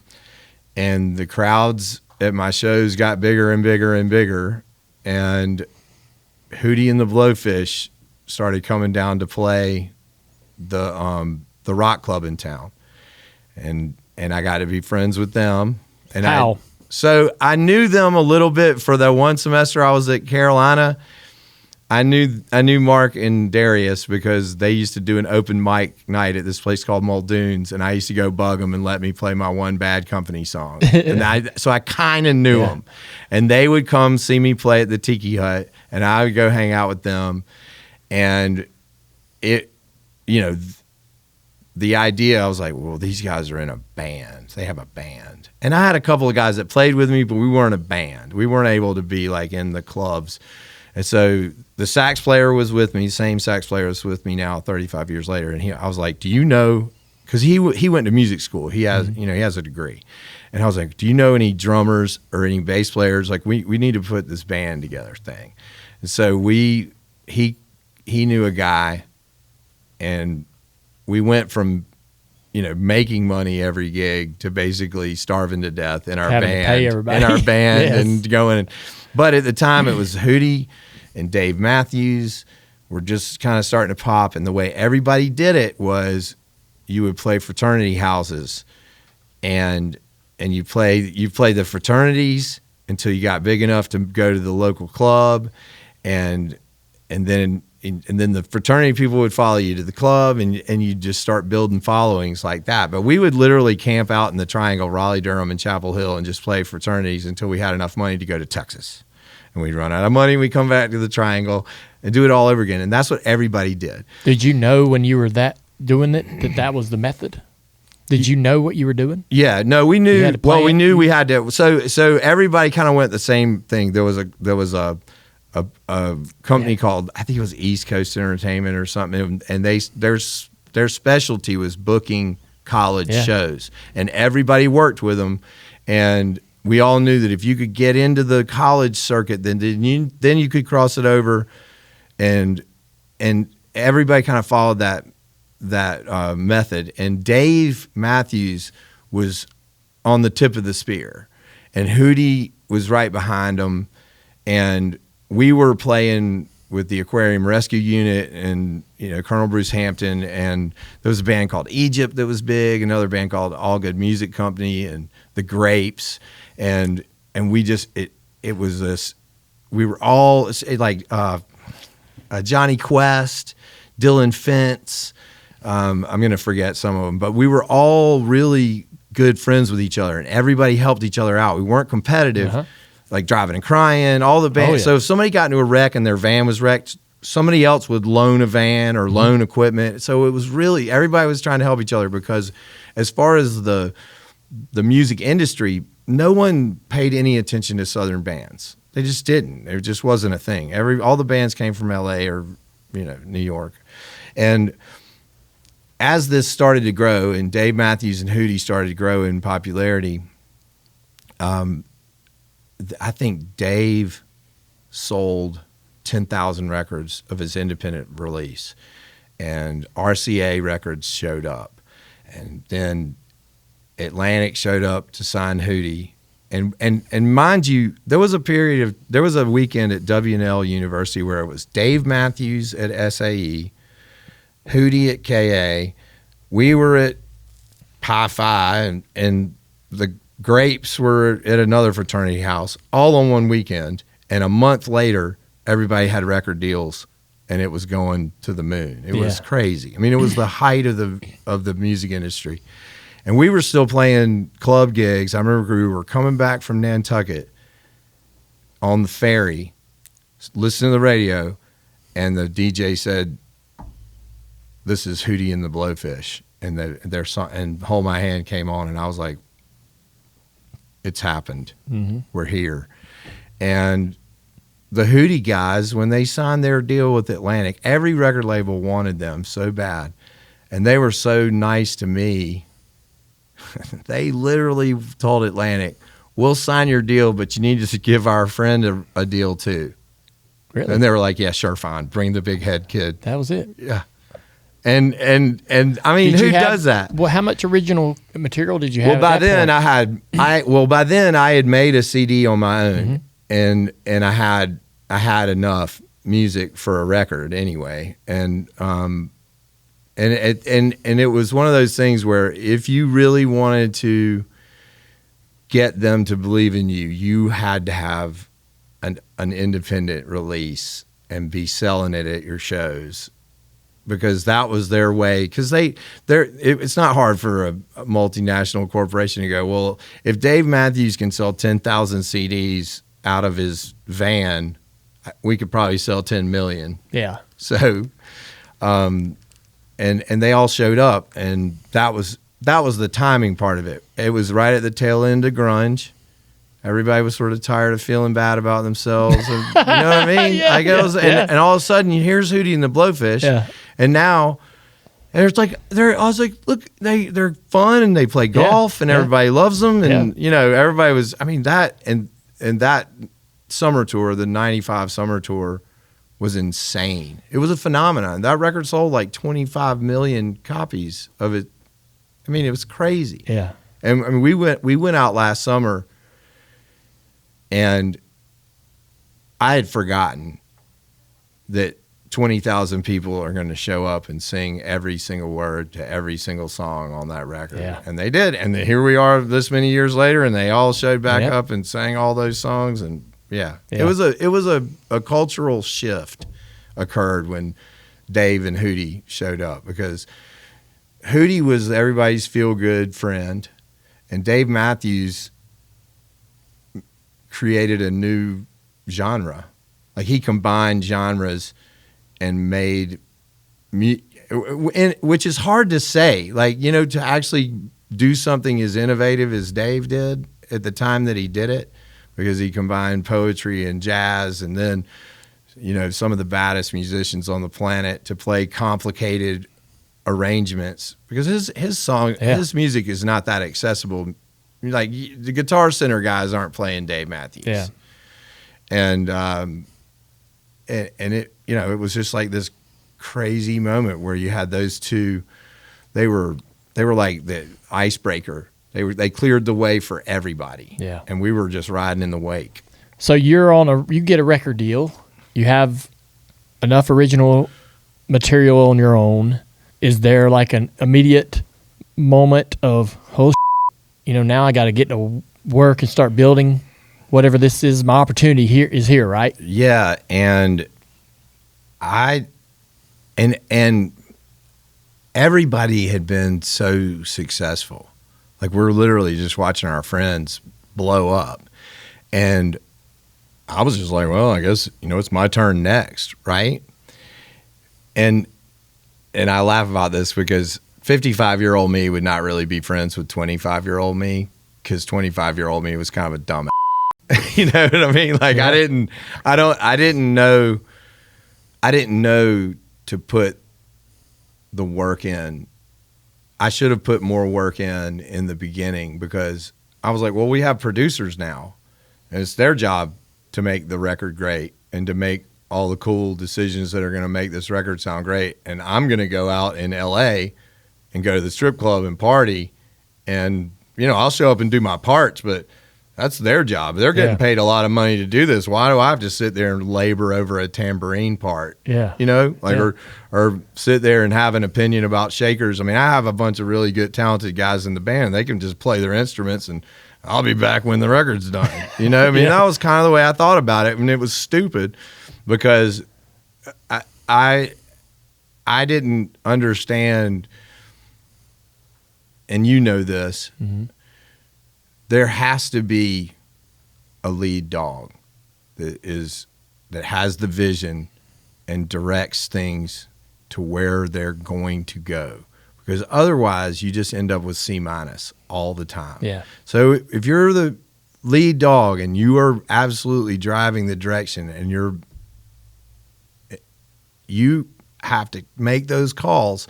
and the crowds at my shows got bigger and bigger and bigger. And Hootie and the Blowfish started coming down to play the rock club in town. And I got to be friends with them. And How? So I knew them a little bit for the one semester I was at Carolina. I knew Mark and Darius because they used to do an open mic night at this place called Muldoon's, and I used to go bug them and let me play my One Bad Company song. So I kind of knew them, and they would come see me play at the Tiki Hut, and I would go hang out with them. And the idea, I was like, well, these guys are in a band. They have a band. And I had a couple of guys that played with me, but we weren't a band. We weren't able to be like in the clubs. And so the sax player was with me, same sax player is with me now 35 years later. And I was like, do you know, because he went to music school. He has, he has a degree. And I was like, do you know any drummers or any bass players? Like, we need to put this band together thing. And so he knew a guy, and we went from, making money every gig to basically starving to death in our Having to pay everybody. Yes. And going. But at the time it was Hootie and Dave Matthews were just kind of starting to pop. And the way everybody did it was you would play fraternity houses, and you play the fraternities until you got big enough to go to the local club, and then the fraternity people would follow you to the club, and you just start building followings like that. But we would literally camp out in the Triangle, Raleigh, Durham, and Chapel Hill, and just play fraternities until we had enough money to go to Texas. And we'd run out of money, we'd come back to the Triangle and do it all over again. And that's what everybody did. Did you know when you were doing it that was the method? Did you know what you were doing? Yeah, no, we You knew. had to Well, plan? we knew we had to. So everybody kind of went the same thing. There was a company called, I think it was East Coast Entertainment or something, and their specialty was booking college shows, and everybody worked with them, and we all knew that if you could get into the college circuit, then you could cross it over, and everybody kind of followed that method. And Dave Matthews was on the tip of the spear, and Hootie was right behind him, and we were playing with the Aquarium Rescue Unit and Colonel Bruce Hampton, and there was a band called Egypt that was big, another band called All Good Music Company, and the Grapes, and we just it was this, we were all like Johnny Quest, Dylan Fentz, I'm gonna forget some of them, but we were all really good friends with each other, and everybody helped each other out. We weren't competitive. Like Driving and Crying, all the bands. So if somebody got into a wreck and their van was wrecked, somebody else would loan a van or loan equipment. So it was really, everybody was trying to help each other, because as far as the music industry, no one paid any attention to Southern bands. They just didn't. It just wasn't a thing. All the bands came from LA or New York. And as this started to grow, and Dave Matthews and Hootie started to grow in popularity, I think Dave sold 10,000 records of his independent release, and RCA Records showed up, and then Atlantic showed up to sign Hootie, and mind you, there was a weekend at W&L University where it was Dave Matthews at SAE, Hootie at KA, we were at Pi Phi, and the Grapes were at another fraternity house, all on one weekend, and a month later, everybody had record deals, and it was going to the moon. It was crazy. I mean, it was the height of the music industry, and we were still playing club gigs. I remember we were coming back from Nantucket on the ferry, listening to the radio, and the DJ said, "This is Hootie and the Blowfish," and their song, and "Hold My Hand" came on, and I was like, it's happened. We're here. And the Hootie guys, when they signed their deal with Atlantic, every record label wanted them so bad. And they were so nice to me. They literally told Atlantic, "We'll sign your deal, but you need to give our friend a deal too." Really? And they were like, "Yeah, sure, fine. Bring the big head kid." That was it. Yeah. And I mean, who does that? Well, how much original material did you have? Well, by then I had made a CD on my own, and I had enough music for a record anyway, and it was one of those things where if you really wanted to get them to believe in you, you had to have an independent release and be selling it at your shows, because that was their way. Because it's not hard for a multinational corporation to go, well, if Dave Matthews can sell 10,000 CDs out of his van, we could probably sell 10 million. Yeah. So, and they all showed up, and that was the timing part of it. It was right at the tail end of grunge. Everybody was sort of tired of feeling bad about themselves. You know what I mean? And all of a sudden, here's Hootie and the Blowfish, and now, and it's like I was like, look, they're fun, and they play golf, and everybody loves them, and everybody was. I mean, that and that summer tour, the '95 summer tour, was insane. It was a phenomenon. That record sold like 25 million copies of it. I mean, it was crazy. Yeah. And I mean, we went out last summer, and I had forgotten that 20,000 people are going to show up and sing every single word to every single song on that record. Yeah. And they did. And here we are this many years later, and they all showed back up and sang all those songs. And it was a cultural shift occurred when Dave and Hootie showed up, because Hootie was everybody's feel-good friend, and Dave Matthews created a new genre. Like, he combined genres and made which is hard to say. Like, to actually do something as innovative as Dave did at the time that he did it, because he combined poetry and jazz, and then, you know, some of the baddest musicians on the planet to play complicated arrangements, because his music is not that accessible. Like, the Guitar Center guys aren't playing Dave Matthews. Yeah. And it, you know, it was just like this crazy moment where you had those two. They were like the icebreaker. They cleared the way for everybody. Yeah. And we were just riding in the wake. So you get a record deal. You have enough original material on your own. Is there like an immediate moment of, oh, you know, now I got to get to work and start building whatever this is, my opportunity here, right? Yeah. And and everybody had been so successful. Like, we're literally just watching our friends blow up. And I was just like, well, I guess, you know, it's my turn next, right? And I laugh about this because 55-year-old me would not really be friends with 25-year-old me, because 25-year-old me was kind of a dumb you know what I mean? Like, yeah. I didn't know to put the work in. I should have put more work in the beginning, because I was like, well, we have producers now, and it's their job to make the record great and to make all the cool decisions that are going to make this record sound great. And I'm going to go out in LA and go to the strip club and party, and, you know, I'll show up and do my parts, but that's their job. They're getting paid a lot of money to do this. Why do I have to sit there and labor over a tambourine part? Yeah. You know, like, or sit there and have an opinion about shakers. I mean, I have a bunch of really good, talented guys in the band. They can just play their instruments, and I'll be back when the record's done. You know, I mean, that was kind of the way I thought about it. And it was stupid, because I didn't understand, and you know this, there has to be a lead dog that has the vision and directs things to where they're going to go, because otherwise you just end up with C- all the time. Yeah. So if you're the lead dog and you are absolutely driving the direction, and you have to make those calls,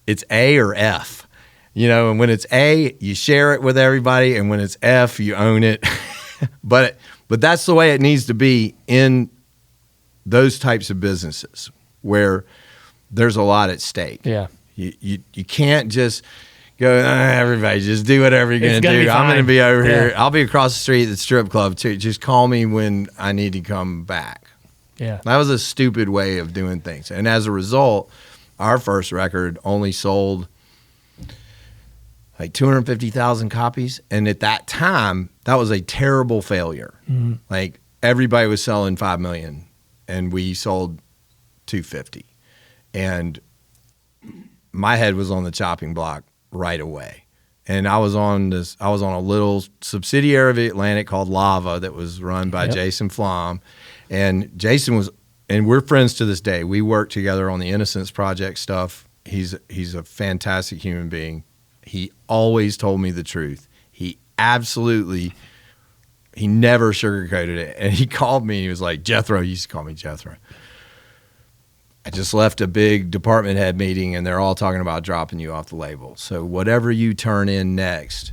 it's A or F. You know, and when it's A, you share it with everybody, and when it's F, you own it. but that's the way it needs to be in those types of businesses where there's a lot at stake. Yeah. You can't just go, everybody, just do whatever you're going to do. I'm going to be over here. I'll be across the street at the strip club too. Just call me when I need to come back. Yeah. That was a stupid way of doing things. And as a result, our first record only sold like 250,000 copies. And at that time, that was a terrible failure. Mm-hmm. Like, everybody was selling 5 million, and we sold 250. And my head was on the chopping block right away. And I was on a little subsidiary of Atlantic called Lava that was run by Jason Flom. And Jason and we're friends to this day. We worked together on the Innocence Project stuff. He's a fantastic human being. He always told me the truth. He never sugarcoated it. And he called me and he was like, Jethro, he used to call me Jethro. I just left a big department head meeting, and they're all talking about dropping you off the label. So whatever you turn in next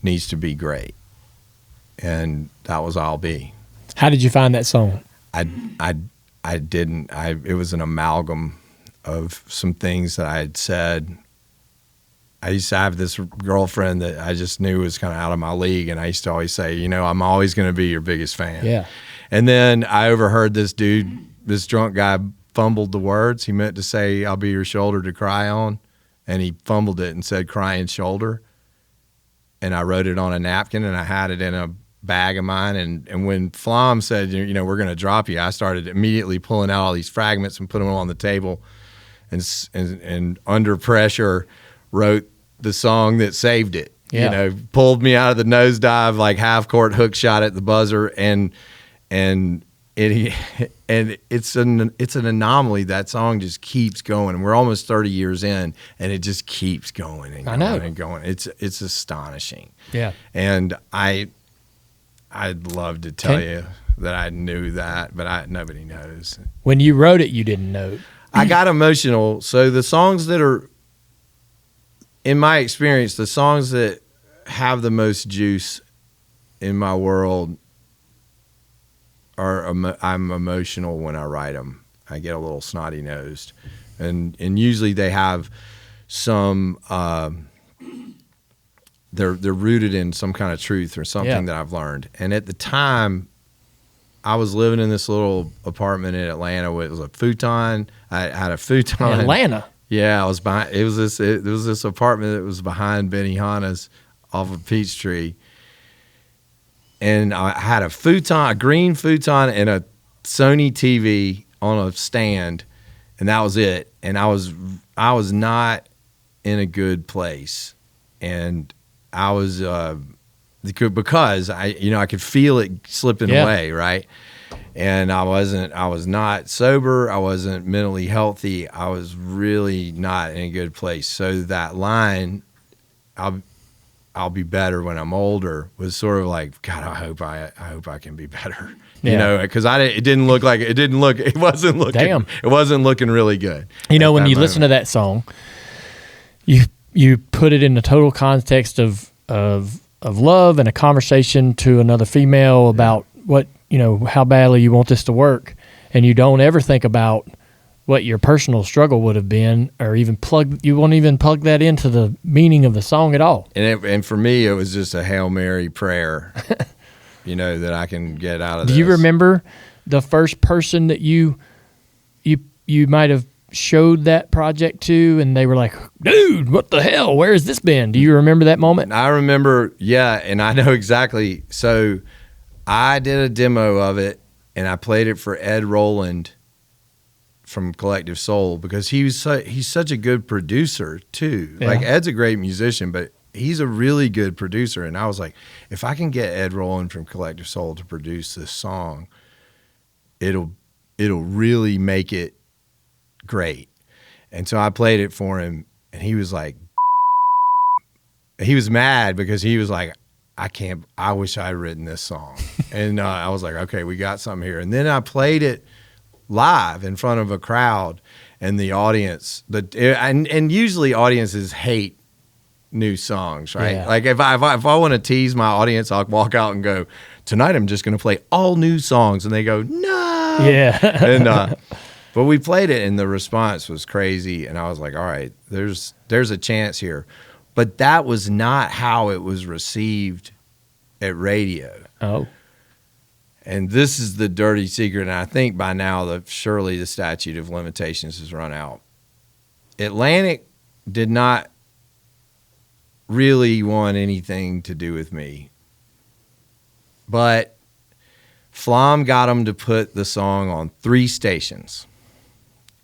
needs to be great. And that was I'll Be. How did you find that song? I didn't. It was an amalgam of some things that I had said. I used to have this girlfriend that I just knew was kind of out of my league, and I used to always say, you know, I'm always going to be your biggest fan. Yeah. And then I overheard this drunk guy fumbled the words. He meant to say, I'll be your shoulder to cry on, and he fumbled it and said crying shoulder. And I wrote it on a napkin, and I had it in a bag of mine. And when Flom said, you know, we're going to drop you, I started immediately pulling out all these fragments and putting them on the table, and under pressure wrote the song that saved it. Yeah. You know, pulled me out of the nosedive, like half-court hook shot at the buzzer, and and it's an anomaly. That song just keeps going, and we're almost 30 years in, and it just keeps going and going and going. It's astonishing. Yeah. And I'd love to tell you that I knew that, but nobody knows. When you wrote it, you didn't know. I got emotional. So the songs that are, in my experience, the songs that have the most juice in my world I'm emotional when I write them. I get a little snotty nosed, and usually they have some. They're rooted in some kind of truth or something that I've learned. And at the time, I was living in this little apartment in Atlanta. It was a futon. I had a futon. In Atlanta. Yeah, I was behind. It was this apartment that was behind Benihana's off of Peachtree. And I had a futon, a green futon, and a Sony TV on a stand, and that was it. And I was not in a good place, and I was because I could feel it slipping away, right? And I was not sober. I wasn't mentally healthy. I was really not in a good place. So that line, I'll be better when I'm older, was sort of like, God, I hope I can be better. Yeah. Because it wasn't looking really good. When you moment. Listen to that song, you put it in the total context of love and a conversation to another female about what, how badly you want this to work, and you don't ever think about what your personal struggle would have been, or you won't even plug that into the meaning of the song at all. And for me, it was just a Hail Mary prayer, that I can get out of this. Do you remember the first person that you might have showed that project to, and they were like, dude, what the hell? Where has this been? Do you remember that moment? I remember, and I know exactly. So I did a demo of it, and I played it for Ed Roland from Collective Soul, because he's such a good producer too. Yeah. Like, Ed's a great musician, but he's a really good producer. And I was like, if I can get Ed Roland from Collective Soul to produce this song, it'll really make it great. And so I played it for him, and he was like, he was mad because he was like, I wish I'd written this song. And I was like, okay, we got something here. And then I played it live in front of a crowd, and the audience, and usually audiences hate new songs, right? Yeah. Like if I want to tease my audience, I'll walk out and go, tonight I'm just going to play all new songs, and they go, no. Yeah. And but we played it, and the response was crazy, and I was like, all right, there's a chance here. But that was not how it was received at radio. Oh. And this is the dirty secret, and I think by now surely the statute of limitations has run out. Atlantic did not really want anything to do with me, but Flom got them to put the song on 3 stations: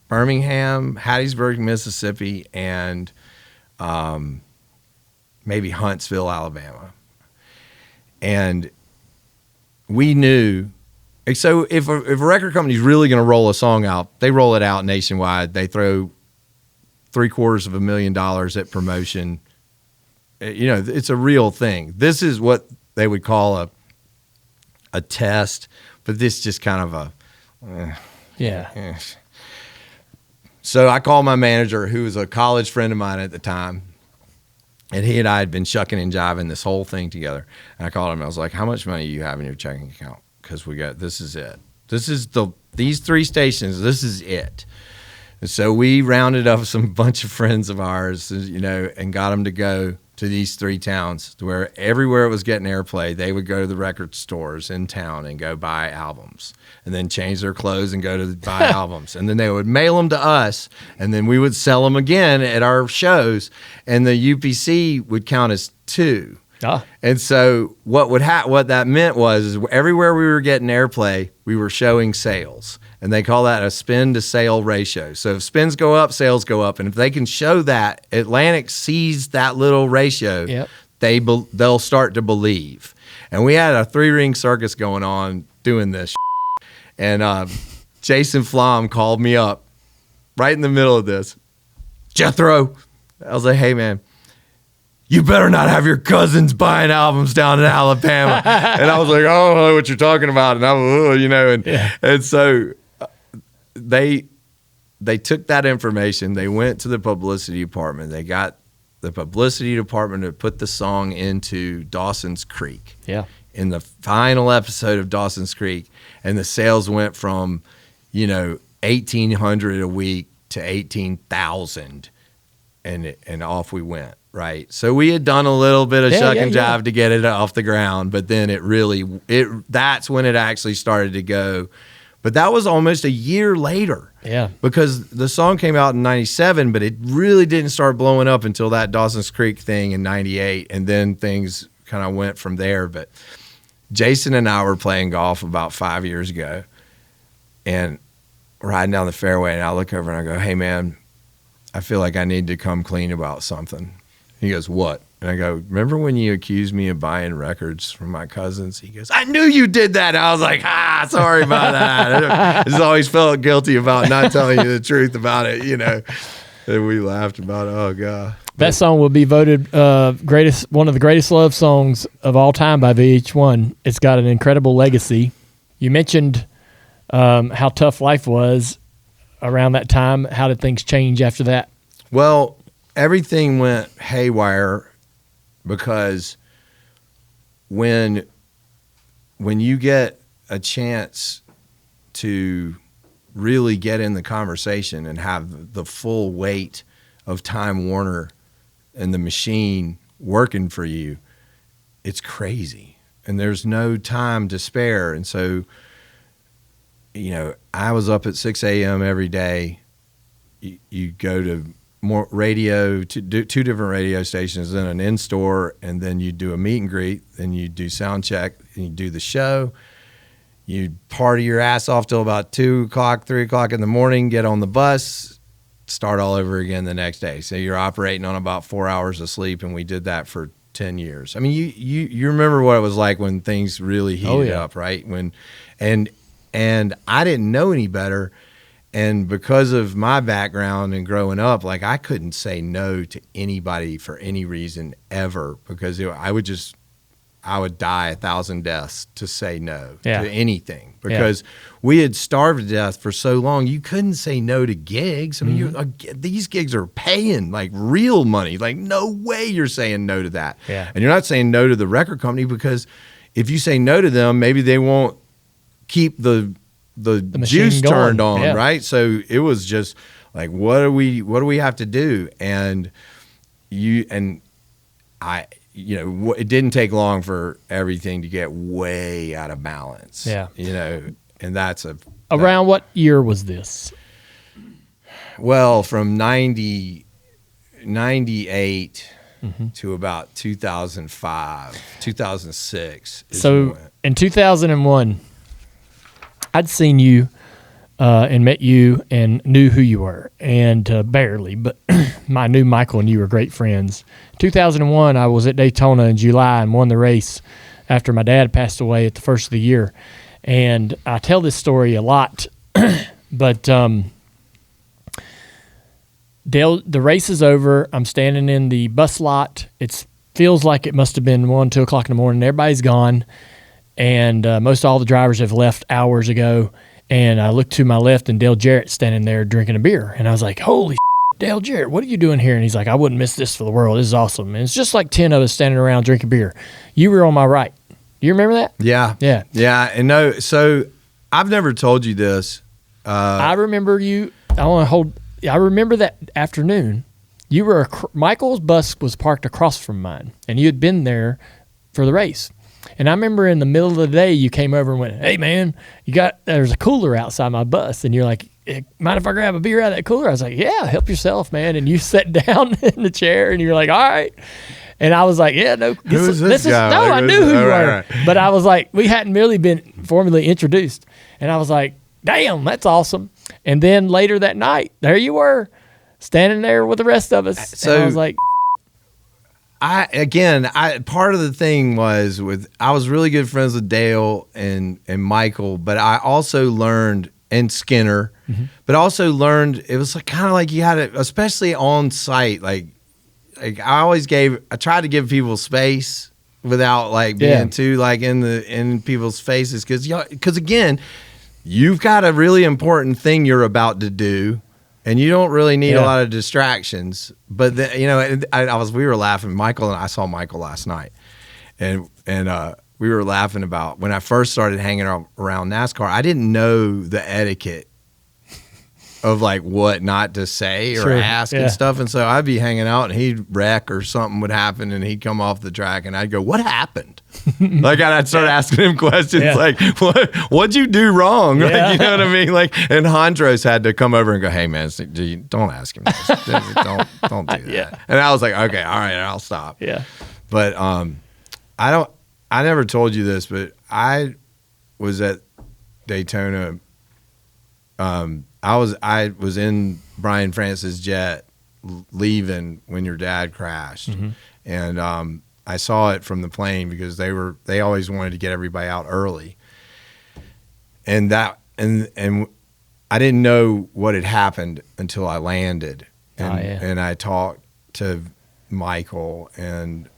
Birmingham, Hattiesburg, Mississippi, and maybe Huntsville, Alabama. And we knew, so if a record company's really going to roll a song out, they roll it out nationwide. They throw $750,000 at promotion. It's a real thing. This is what they would call a test, but this just kind of yeah. So I called my manager, who was a college friend of mine at the time, and he and I had been shucking and jiving this whole thing together. And I called him. I was like, how much money do you have in your checking account? Because this is it. This is these 3 stations. This is it. And so we rounded up some bunch of friends of ours, and got them to go to these 3 towns, to where everywhere it was getting airplay, they would go to the record stores in town and go buy albums, and then change their clothes and go to buy albums. And then they would mail them to us, and then we would sell them again at our shows, and the UPC would count as 2. Ah. And so what that meant was everywhere we were getting airplay, we were showing sales. And they call that a spin to sale ratio. So if spins go up, sales go up. And if they can show that, Atlantic sees that little ratio, yep. They'll start to believe. And we had a 3-ring circus going on doing this. And Jason Flom called me up right in the middle of this. Jethro, I was like, hey, man, you better not have your cousins buying albums down in Alabama. And I was like, I don't know what you're talking about. And I was, and so they took that information. They went to the publicity department. They got the publicity department to put the song into Dawson's Creek. Yeah. In the final episode of Dawson's Creek. And the sales went from, 1,800 a week to 18,000. And off we went, right? So we had done a little bit of shuck and jive to get it off the ground, but then that's when it actually started to go. But that was almost a year later. Yeah. Because the song came out in 97, but it really didn't start blowing up until that Dawson's Creek thing in 98. And then things kind of went from there. But Jason and I were playing golf about 5 years ago and riding down the fairway, and I look over and I go, hey, man, I feel like I need to come clean about something. He goes, what? And I go, remember when you accused me of buying records from my cousins? He goes, I knew you did that. And I was like, sorry about that. I just always felt guilty about not telling you the truth about it, And we laughed about it. Oh, God. That song will be voted one of the greatest love songs of all time by VH1. It's got an incredible legacy. You mentioned how tough life was around that time. How did things change after that? Well, everything went haywire because when you get a chance to really get in the conversation and have the full weight of Time Warner and the machine working for you, it's crazy. And there's no time to spare. And so, I was up at 6 a.m. every day. You go to more radio, two different radio stations, then an in-store, and then you do a meet and greet, then you do sound check, and you do the show. You party your ass off till about 2 o'clock, 3 o'clock in the morning, get on the bus, start all over again the next day. So you're operating on about 4 hours of sleep, and we did that for 10 years. I mean, you remember what it was like when things really heated up, right? And I didn't know any better. And because of my background and growing up, like I couldn't say no to anybody for any reason ever, because I would die 1,000 deaths to say no to anything, because we had starved to death for so long. You couldn't say no to gigs. I mean, these gigs are paying like real money. Like no way you're saying no to that. Yeah. And you're not saying no to the record company, because if you say no to them, maybe they won't keep the juice turned on, right? So it was just like, what do we have to do? And I, it didn't take long for everything to get way out of balance. Yeah. And that's around what year was this? Well, from 98 to about 2005, 2006. So in 2001, I'd seen you and met you and knew who you were, and barely, but I knew Michael and you were great friends. 2001, I was at Daytona in July and won the race after my dad passed away at the first of the year. And I tell this story a lot, but Dale, the race is over. I'm standing in the bus lot. It feels like it must have been 1, 2 o'clock in the morning. Everybody's gone. And most all the drivers have left hours ago. And I look to my left, and Dale Jarrett's standing there drinking a beer. And I was like, holy shit, Dale Jarrett, what are you doing here? And he's like, I wouldn't miss this for the world. This is awesome. And it's just like 10 of us standing around drinking beer. You were on my right. Do you remember that? Yeah. Yeah. Yeah. And no, so I've never told you this. I remember you. I remember that afternoon. You were Michael's bus was parked across from mine, and you had been there for the race. And I remember in the middle of the day, you came over and went, hey, man, there's a cooler outside my bus. And you're like, mind if I grab a beer out of that cooler? I was like, yeah, help yourself, man. And you sat down in the chair, and you're like, all right. And I was like, yeah, no. Who's this guy? No, I knew who you were. Right. But I was like, we hadn't really been formally introduced. And I was like, damn, that's awesome. And then later that night, there you were, standing there with the rest of us. So and I was like, part of the thing was I was really good friends with Dale and Michael, but I also learned, and Skinner, but also learned it was like, kind of like you had to, especially on site, like I tried to give people space without like being too like in people's faces, because again, you've got a really important thing you're about to do. And you don't really need a lot of distractions, but we were laughing. Michael and I saw Michael last night, and we were laughing about when I first started hanging around NASCAR. I didn't know the etiquette of like what not to say or ask and stuff, and so I'd be hanging out and he'd wreck or something would happen, and he'd come off the track, and I'd go, "What happened?" Like I'd start asking him questions like, "What'd you do wrong?" Like, you know what I mean? Like, and Hondros had to come over and go, "Hey man, don't ask him this. don't do that." And I was like, "Okay, all right, I'll stop." Yeah. But I never told you this, but I was at Daytona. I was in Brian Francis' jet leaving when your dad crashed, and I saw it from the plane because they always wanted to get everybody out early, and I didn't know what had happened until I landed, and I talked to Michael and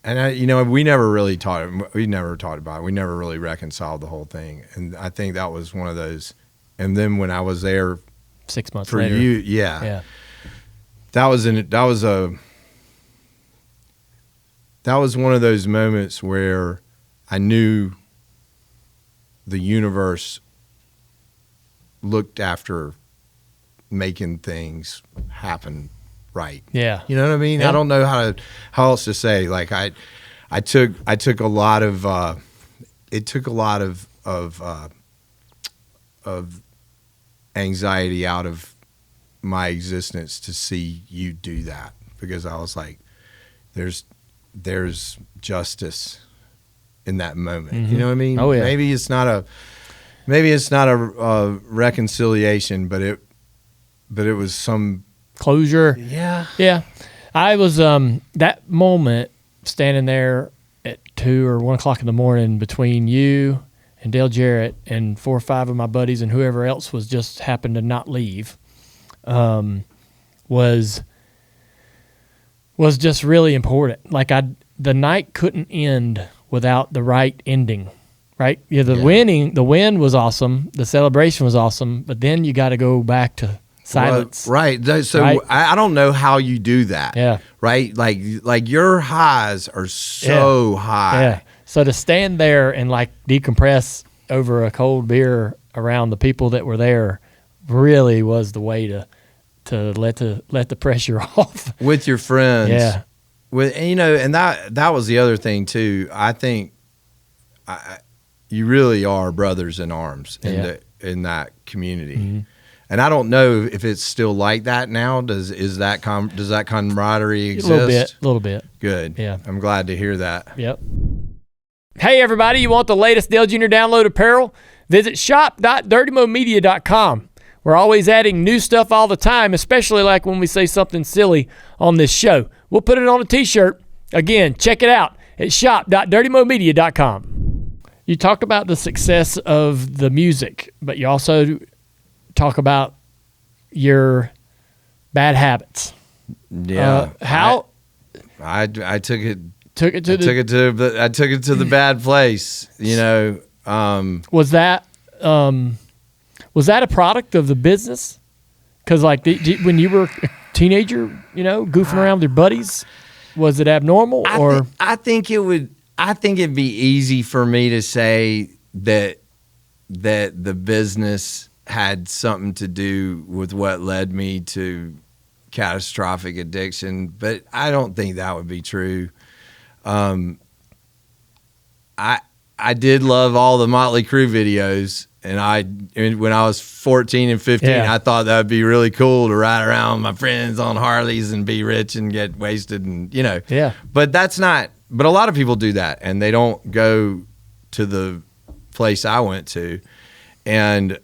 we never really talked about it. We never really reconciled the whole thing, and I think that was one of those. And then when I was there 6 months for later, that was one of those moments where I knew the universe looked after making things happen right. Yeah. You know what I mean? Yeah. I don't know how else to say. Like I took a lot of it took a lot of anxiety out of my existence to see you do that, because I was like, there's justice in that moment. You know what I mean? Oh yeah. Maybe it's not a reconciliation, but it was some closure. Yeah. Yeah. I was that moment standing there at 2 or 1 o'clock in the morning between you and Dale Jarrett and 4 or 5 of my buddies and whoever else was just happened to not leave, was just really important. Like the night couldn't end without the right ending, right? Yeah, the win was awesome, the celebration was awesome, but then you got to go back to silence. Well, right. So right? I don't know how you do that. Yeah. Right. Like your highs are so high. Yeah. So to stand there and like decompress over a cold beer around the people that were there really was the way to let the pressure off with your friends. Yeah. And that was the other thing too. I think you really are brothers in arms in that community. And I don't know if it's still like that now. Does that camaraderie exist? A little bit. Good. Yeah. I'm glad to hear that. Yep. Hey everybody, you want the latest Dale Jr. download apparel? Visit shop.dirtymomedia.com. We're always adding new stuff all the time, especially like when we say something silly on this show. We'll put it on a t-shirt. Again, check it out at shop.dirtymomedia.com. You talked about the success of the music, but you also talk about your bad habits. Yeah. How? I took it to the bad place. Was that a product of the business? Because like when you were a teenager, goofing around with your buddies, was it abnormal? I think it'd be easy for me to say that the business had something to do with what led me to catastrophic addiction, but I don't think that would be true. I did love all the Motley Crue videos, and when I was 14 and 15, I thought that would be really cool to ride around with my friends on Harleys and be rich and get wasted and But that's not. But a lot of people do that, and they don't go to the place I went to, and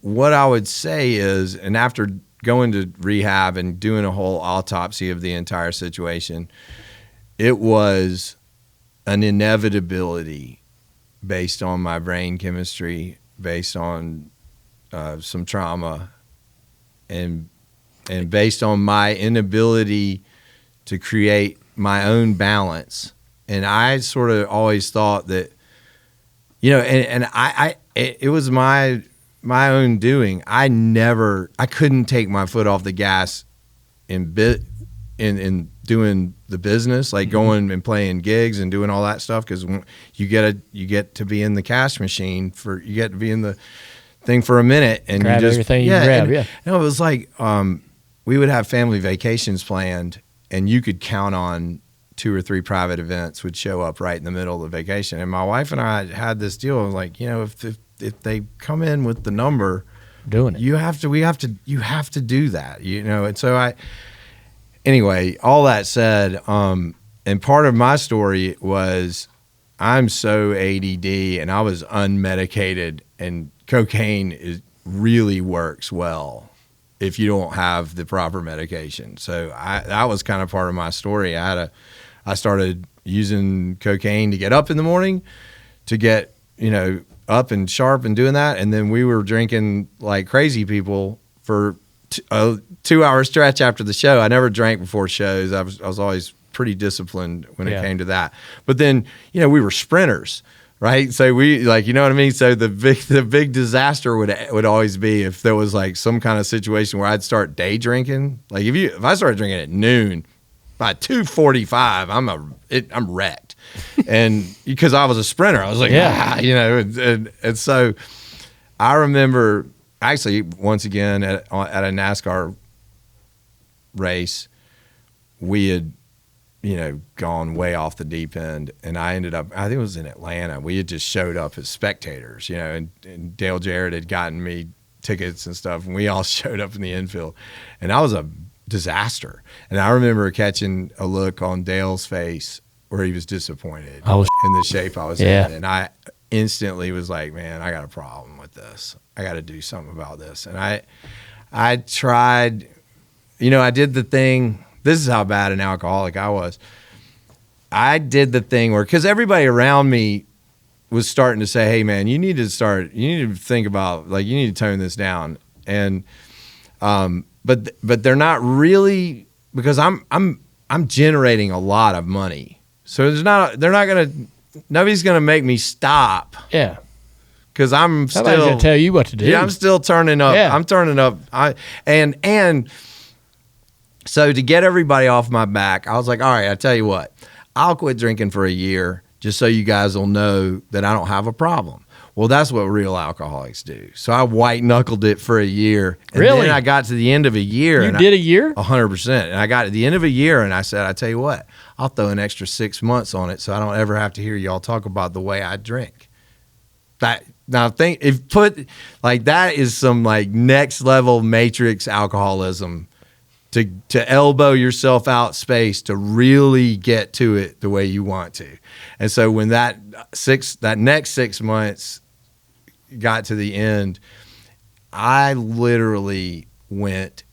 what I would say is, and after going to rehab and doing a whole autopsy of the entire situation, it was an inevitability based on my brain chemistry, based on some trauma, and based on my inability to create my own balance. And I sort of always thought that, it was my own doing. I couldn't take my foot off the gas in doing the business, like going and playing gigs and doing all that stuff, because you get to be in the cash machine you get to be in the thing for a minute, and grab you just everything you grab. It was like we would have family vacations planned, and you could count on 2 or 3 private events would show up right in the middle of the vacation. And my wife and I had this deal of like, if they come in with the number, doing it, you have to do that, And so anyway, all that said, and part of my story was I'm so ADD, and I was unmedicated, and cocaine really works well if you don't have the proper medication. So that was kind of part of my story. I started using cocaine to get up in the morning, to get, up and sharp and doing that. And then we were drinking like crazy people for a 2-hour stretch after the show. I never drank before shows. I was always pretty disciplined when it came to that. But then, we were sprinters, right? So we what I mean? So the big disaster would always be if there was like some kind of situation where I'd start day drinking. Like if I started drinking at noon, by 2:45, I'm wrecked. And because I was a sprinter, I was like, and so I remember actually once again at a NASCAR race, we had, gone way off the deep end, and I ended up, I think it was in Atlanta. We had just showed up as spectators, and Dale Jarrett had gotten me tickets and stuff, and we all showed up in the infield, and I was a disaster. And I remember catching a look on Dale's face where he was disappointed in the shape I was in. And I instantly was like, man, I got a problem with this. I got to do something about this. And I tried, I did the thing. This is how bad an alcoholic I was. I did the thing where, because everybody around me was starting to say, hey man, you need to think about, like, you need to tone this down. And, but they're not really, because I'm generating a lot of money. So nobody's gonna make me stop. Yeah. Because Somebody's gonna tell you what to do. Yeah, I'm still turning up. Yeah. I'm turning up. And so to get everybody off my back, I was like, all right, I tell you what, I'll quit drinking for a year just so you guys will know that I don't have a problem. Well, that's what real alcoholics do. So I white knuckled it for a year. And really? Then I got to the end of a year. You did a year? 100%. And I got to the end of a year, and I said, I tell you what, I'll throw an extra 6 months on it so I don't ever have to hear y'all talk about the way I drink. That is some like next level matrix alcoholism, to elbow yourself out space to really get to it the way you want to. And so when that next 6 months got to the end, I literally went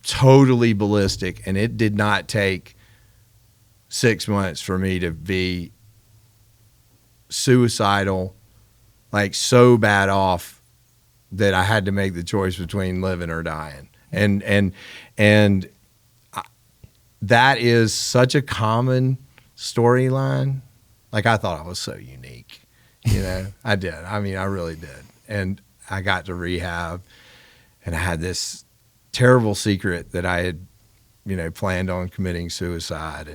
totally ballistic, and it did not take 6 months for me to be suicidal, like so bad off that I had to make the choice between living or dying. And that is such a common storyline. Like, I thought I was so unique, I did. I mean, I really did. And I got to rehab, and I had this terrible secret that I had, planned on committing suicide.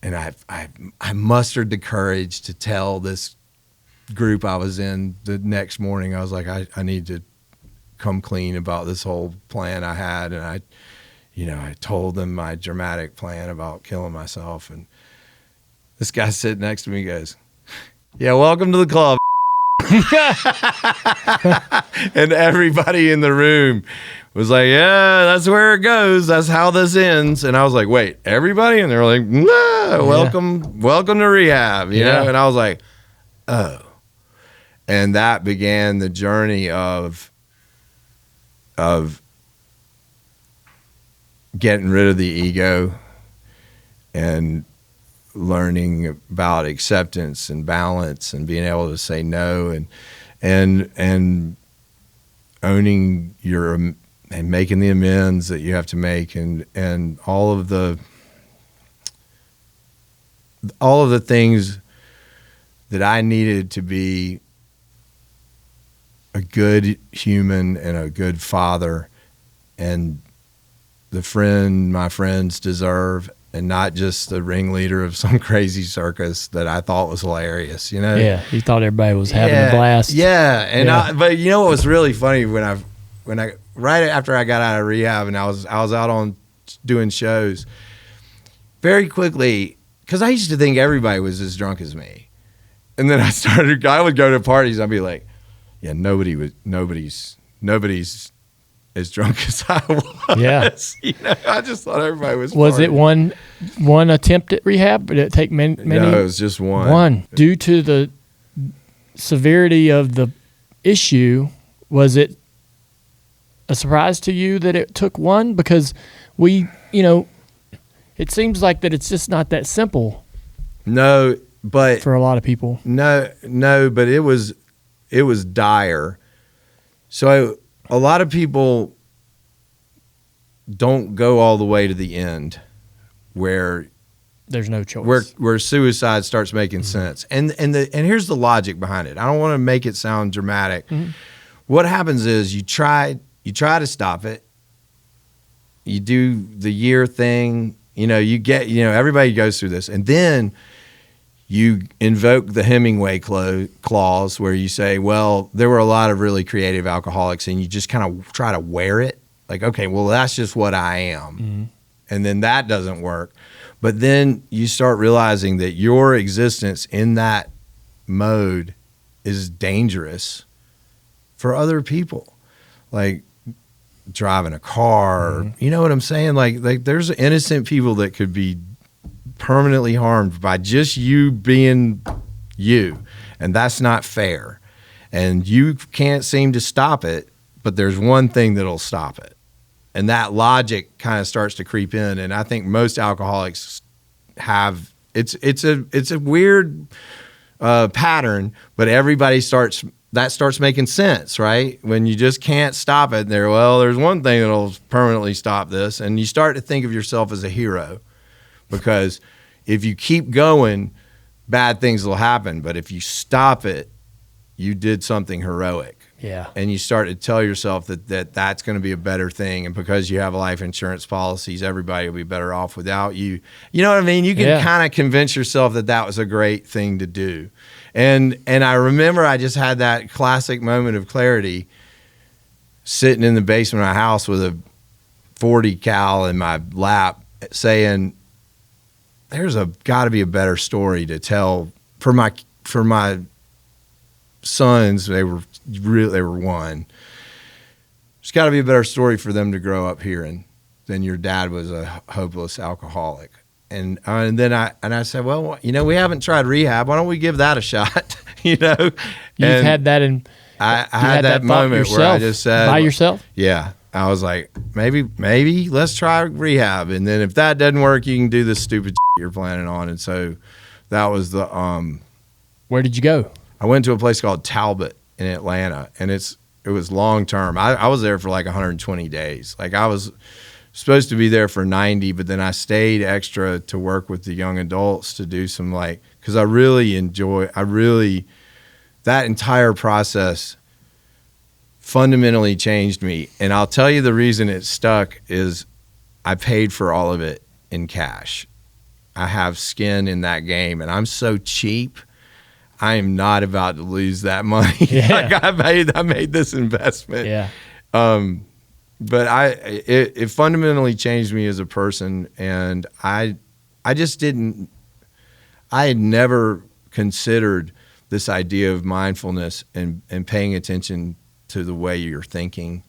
And I mustered the courage to tell this group I was in the next morning. I was like, I need to come clean about this whole plan I had. And I told them my dramatic plan about killing myself. And this guy sitting next to me goes, yeah, welcome to the club. And everybody in the room was like, yeah, that's where it goes. That's how this ends. And I was like, wait, everybody? And they're like, no, welcome to rehab, you know? And I was like, oh. And that began the journey of getting rid of the ego and learning about acceptance and balance and being able to say no and owning your and making the amends that you have to make and all of the things that I needed to be a good human and a good father and the friend my friends deserve, and not just the ringleader of some crazy circus that I thought was hilarious, you know? Yeah, you thought everybody was having a blast. Yeah, and but you know what was really funny when I right after I got out of rehab and I was out on doing shows, very quickly, because I used to think everybody was as drunk as me, and then I would go to parties and I'd be like, yeah, nobody's as drunk as I was. Yeah. You know, I just thought everybody was. Was partying. it one attempt at rehab? Did it take many? No, it was just one. One. Due to the severity of the issue, was it a surprise to you that it took one? Because it seems like that it's just not that simple. No, but for a lot of people. No, but it was dire. So a lot of people don't go all the way to the end where there's no choice. Where suicide starts making sense. And here's the logic behind it. I don't want to make it sound dramatic. Mm-hmm. What happens is you try to stop it. You do the year thing, everybody goes through this. And then you invoke the Hemingway clause where you say, well, there were a lot of really creative alcoholics, and you just kind of try to wear it. Like, okay, well, that's just what I am. Mm-hmm. And then that doesn't work. But then you start realizing that your existence in that mode is dangerous for other people. Like driving a car, mm-hmm. You know what I'm saying? Like there's innocent people that could be permanently harmed by just you being you, and that's not fair. And you can't seem to stop it, but there's one thing that'll stop it, and that logic kind of starts to creep in. And I think most alcoholics have it's a weird pattern, but everybody starts making sense, right? When you just can't stop it, there's one thing that'll permanently stop this, and you start to think of yourself as a hero. Because if you keep going, bad things will happen. But if you stop it, you did something heroic. Yeah. And you start to tell yourself that's going to be a better thing. And because you have life insurance policies, everybody will be better off without you. You know what I mean? You can kind of convince yourself that was a great thing to do. And I remember I just had that classic moment of clarity sitting in the basement of my house with a 40 cal in my lap saying, there's got to be a better story to tell for my sons. They were one. There's got to be a better story for them to grow up hearing than your dad was a hopeless alcoholic. And then I said, well, we haven't tried rehab. Why don't we give that a shot? You've had that in. I had that moment where I just said by yourself. Yeah. I was like, maybe let's try rehab. And then if that doesn't work, you can do this stupid you're planning on. And so that was the Where did you go? I went to a place called Talbot in Atlanta, and it was long term. I was there for like 120 days. Like I was supposed to be there for 90, but then I stayed extra to work with the young adults to do some because I really that entire process fundamentally changed me. And I'll tell you the reason it stuck is I paid for all of it in cash. I have skin in that game, and I'm so cheap. I am not about to lose that money. Yeah. Like I made this investment. Yeah. But it fundamentally changed me as a person, and I had never considered this idea of mindfulness and paying attention to the way you're thinking.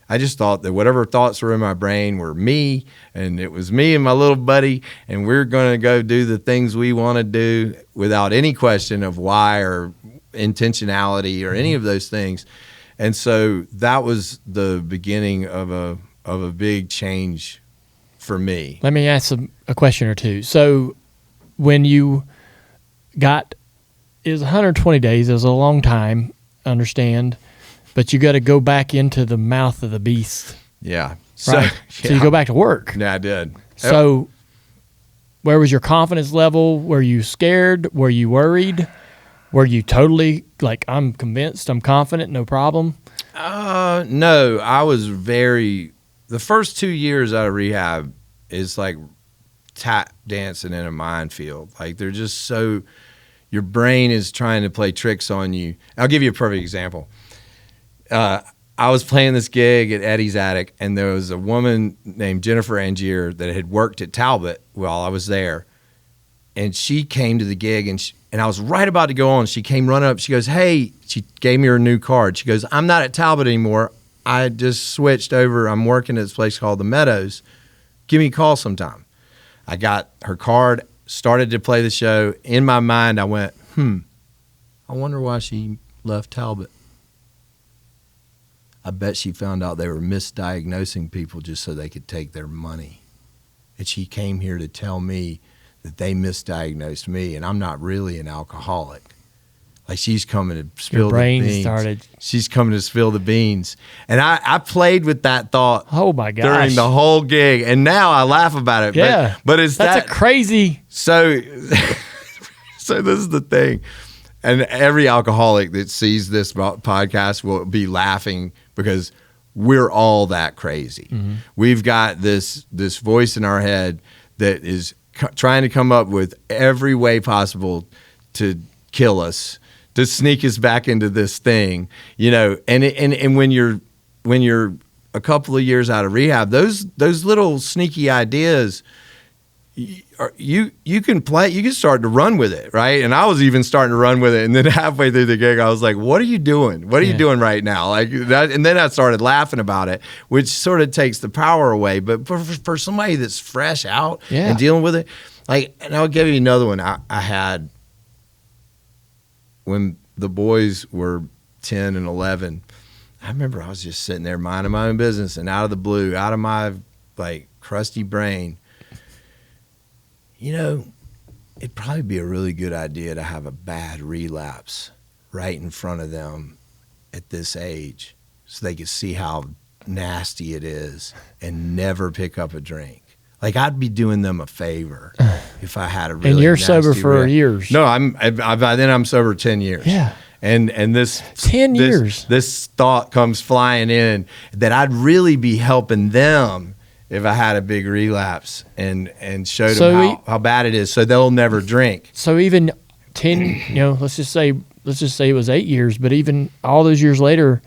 I just thought that whatever thoughts were in my brain were me, and it was me and my little buddy, and we're going to go do the things we want to do without any question of why or intentionality or any of those things. And so that was the beginning of a big change for me. Let me ask a question or two. So when you got, it was 120 days, it was a long time, understand, but you got to go back into the mouth of the beast. Yeah. Right? So you go back to work. Yeah, I did. So where was your confidence level? Were you scared? Were you worried? Were you totally like, I'm convinced, I'm confident, no problem? No, I was the first 2 years out of rehab is like tap dancing in a minefield. Like they're just so, your brain is trying to play tricks on you. I'll give you a perfect example. I was playing this gig at Eddie's Attic, and there was a woman named Jennifer Angier that had worked at Talbot while I was there. And she came to the gig, and I was right about to go on. She came running up. She goes, hey, she gave me her new card. She goes, I'm not at Talbot anymore. I just switched over. I'm working at this place called The Meadows. Give me a call sometime. I got her card, started to play the show. In my mind, I went, I wonder why she left Talbot. I bet she found out they were misdiagnosing people just so they could take their money. And she came here to tell me that they misdiagnosed me, and I'm not really an alcoholic. Like, she's coming to spill the beans. She's coming to spill the beans. And I played with that thought during the whole gig, and now I laugh about it. Yeah, but that's a crazy. So this is the thing. And every alcoholic that sees this podcast will be laughing because we're all that crazy. Mm-hmm. We've got this voice in our head that is trying to come up with every way possible to kill us, to sneak us back into this thing, you know. And when you're a couple of years out of rehab, those little sneaky ideas, you can start to run with it, right? And I was even starting to run with it, and then halfway through the gig I was like, what are you doing? What are you doing right now? Like that, and then I started laughing about it, which sort of takes the power away. But for somebody that's fresh out and dealing with it, like, and I'll give you another one I had when the boys were 10 and 11. I remember I was just sitting there minding my own business, and out of the blue, out of my like crusty brain, you know, it'd probably be a really good idea to have a bad relapse right in front of them at this age so they could see how nasty it is and never pick up a drink. Like, I'd be doing them a favor if I had a really. And you're nasty sober for years. No, by then I'm sober 10 years. Yeah. And this 10 years. This thought comes flying in that I'd really be helping them if I had a big relapse and showed them how bad it is, so they'll never drink. So even 10, you know, let's just say it was 8 years, but even all those years later,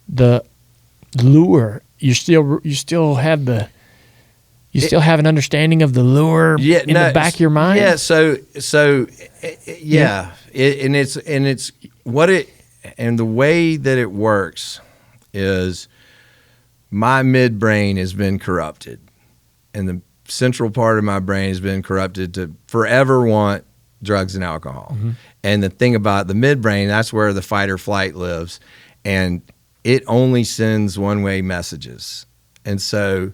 the lure, you still have an understanding of the lure in the back of your mind. Yeah. So yeah. It's what it, and the way that it works is, my midbrain has been corrupted, and the central part of my brain has been corrupted to forever want drugs and alcohol. Mm-hmm. And the thing about the midbrain, that's where the fight or flight lives, and it only sends one-way messages. And so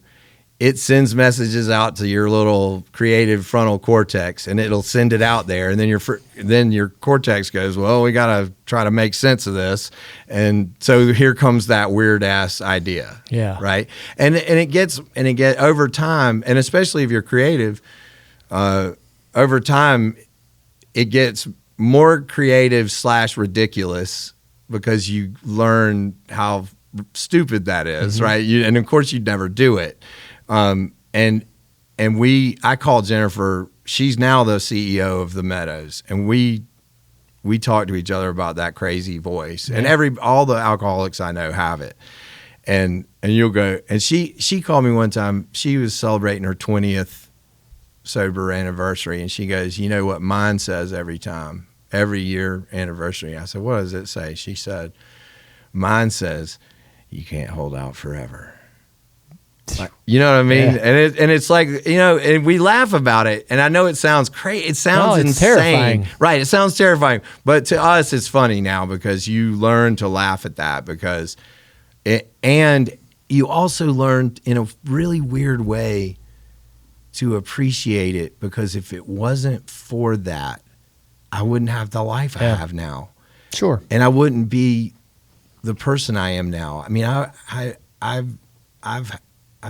it sends messages out to your little creative frontal cortex, and it'll send it out there, and then your cortex goes, well, we got to try to make sense of this, and so here comes that weird ass idea. Yeah. Right. And it gets over time, and especially if you're creative, over time, it gets more creative / ridiculous because you learn how stupid that is, mm-hmm. right? And of course you'd never do it. I call Jennifer, she's now the CEO of The Meadows, and we talk to each other about that crazy voice. Yeah. And all the alcoholics I know have it. And you'll go, and she called me one time, she was celebrating her 20th sober anniversary, and she goes, you know what mine says every year anniversary? I said, what does it say? She said, mine says, you can't hold out forever. Like, you know what I mean? Yeah. And it's like, you know, and we laugh about it, and I know it sounds crazy. It sounds insane. Terrifying. Right. It sounds terrifying. But to us, it's funny now because you learn to laugh at that and you also learn in a really weird way to appreciate it, because if it wasn't for that, I wouldn't have the life I have now. Sure. And I wouldn't be the person I am now. I mean, I've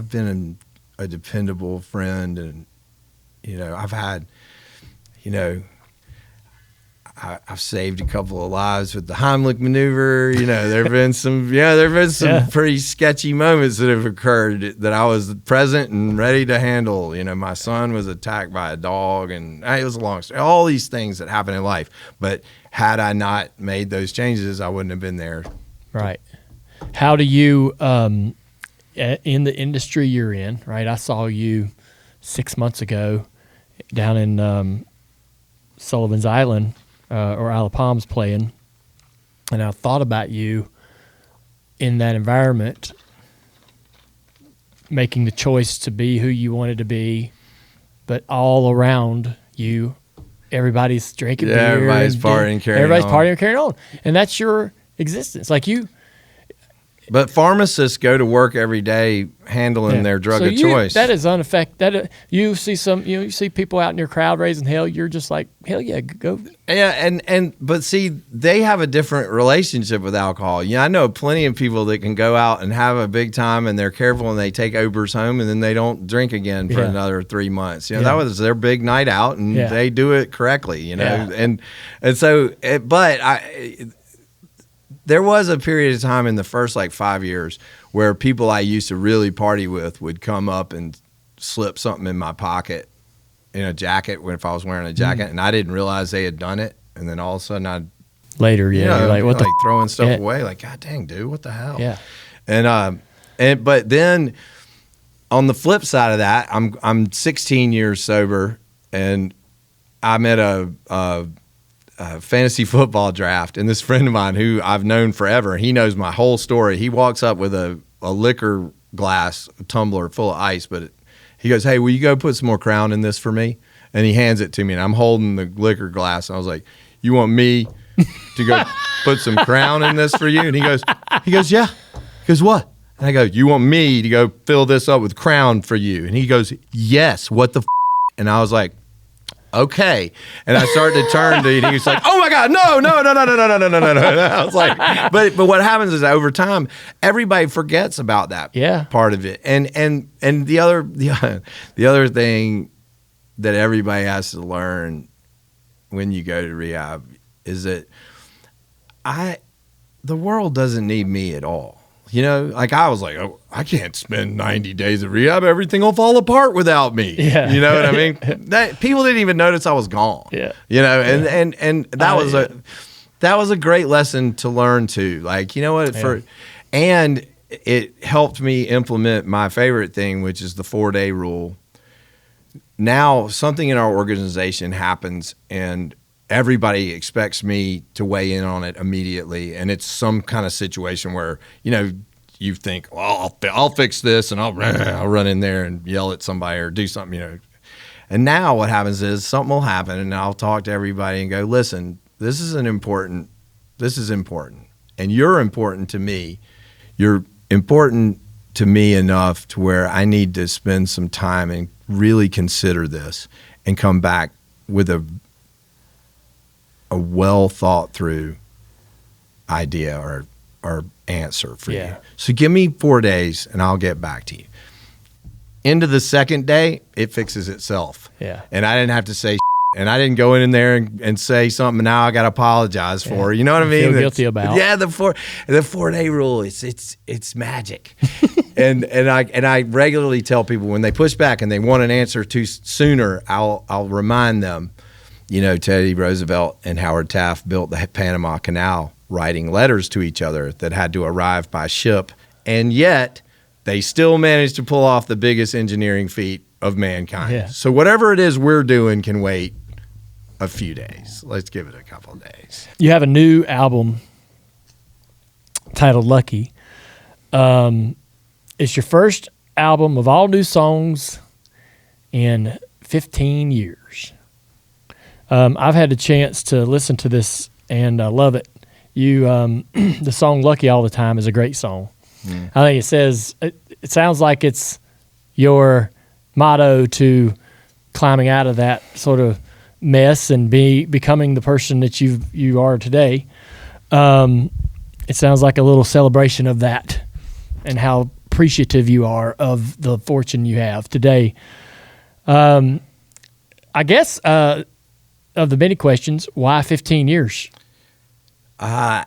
been a dependable friend, and I've had, I've saved a couple of lives with the Heimlich maneuver. There've been some pretty sketchy moments that have occurred that I was present and ready to handle. My son was attacked by a dog, and it was a long story. All these things that happen in life. But had I not made those changes, I wouldn't have been there. Right. How do you, in the industry you're in, right? I saw you 6 months ago down in Sullivan's Island, or Isle of Palms playing, and I thought about you in that environment, making the choice to be who you wanted to be, but all around you, everybody's drinking beer. Everybody's partying, carrying on. And that's your existence. Like you. But pharmacists go to work every day handling their drug of choice. That is unaffected. You see people out in your crowd raising hell. You're just like, hell yeah, go. Yeah, but see, they have a different relationship with alcohol. I know plenty of people that can go out and have a big time, and they're careful, and they take Ubers home, and then they don't drink again for another 3 months. That was their big night out, and they do it correctly. And so, there was a period of time in the first 5 years where people I used to really party with would come up and slip something in my pocket in a jacket if I was wearing a jacket, and I didn't realize they had done it. And then all of a sudden I'd later, you're like, what throwing stuff away, like, God dang, dude, what the hell? Yeah. But then on the flip side of that, I'm 16 years sober, and I'm at a fantasy football draft, and this friend of mine who I've known forever, he knows my whole story. He walks up with a liquor glass, a tumbler full of ice, but he goes, "Hey, will you go put some more Crown in this for me?" And he hands it to me, and I'm holding the liquor glass, and I was like, "You want me to go put some Crown in this for you?" And he goes, "Yeah." He goes, "What?" And I go, "You want me to go fill this up with Crown for you?" And he goes, "Yes, what the f-?" And I was like, okay. And I started to turn to him, and he was like, "Oh my God, no." I was like, but what happens is over time, everybody forgets about that part of it. And the other thing that everybody has to learn when you go to rehab is that the world doesn't need me at all. I was like, oh, I can't spend 90 days of rehab. Everything will fall apart without me. Yeah. You know what I mean? People didn't even notice I was gone. Yeah. And that was a great lesson to learn too. And it helped me implement my favorite thing, which is the 4-day rule. Now something in our organization happens, and everybody expects me to weigh in on it immediately, and it's some kind of situation where you think, well, I'll fix this, and I'll run in there and yell at somebody or do something, And now what happens is something will happen, and I'll talk to everybody and go, "Listen, this is important, and you're important to me. You're important to me enough to where I need to spend some time and really consider this and come back with a well thought through idea or answer for you. So give me 4 days and I'll get back to you." Into the second day, it fixes itself. Yeah. And I didn't have to say and I didn't go in there and say something, and now I got to apologize for. You know what I mean? Feel guilty about. Yeah, the 4-day rule. It's magic. and I regularly tell people when they push back and they want an answer sooner, I'll remind them. Teddy Roosevelt and Howard Taft built the Panama Canal writing letters to each other that had to arrive by ship, and yet they still managed to pull off the biggest engineering feat of mankind. Yeah. So whatever it is we're doing can wait a few days. Let's give it a couple of days. You have a new album titled Lucky. It's your first album of all new songs in 15 years. I've had a chance to listen to this, and I love it. The song Lucky All the Time is a great song. I think it sounds like it's your motto to climbing out of that sort of mess and becoming the person that you are today. It sounds like a little celebration of that and how appreciative you are of the fortune you have today. I guess of the many questions, why 15 years? I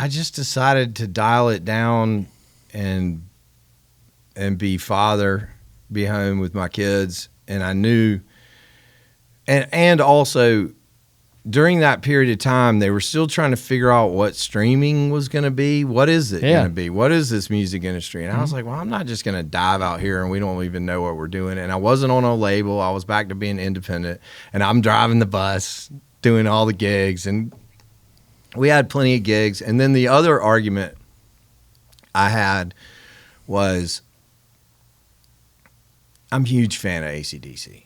just decided to dial it down and be father, be home with my kids, and I knew, and also during that period of time, they were still trying to figure out what streaming was going to be. What is it going to be? What is this music industry? And I was like, well, I'm not just going to dive out here and we don't even know what we're doing. And I wasn't on a label. I was back to being independent, and I'm driving the bus, doing all the gigs, and we had plenty of gigs. And then the other argument I had was, I'm a huge fan of AC/DC,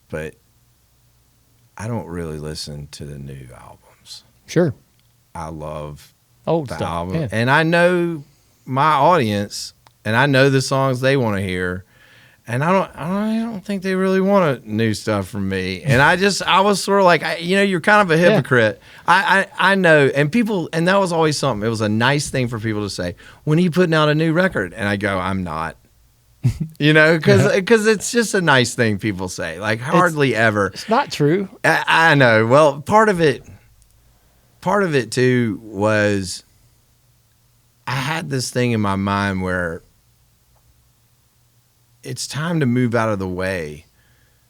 but I don't really listen to the new albums. Sure. I love old the stuff. album. Yeah. And I know my audience, and I know the songs they want to hear. And I don't think they really want new stuff from me. And I was sort of like, you're kind of a hypocrite. Yeah. I know. And people, and that was always something. It was a nice thing for people to say, when are you putting out a new record? And I go, I'm not. Because it's just a nice thing people say, like hardly ever. It's not true. I know. Well, part of it too was I had this thing in my mind where it's time to move out of the way.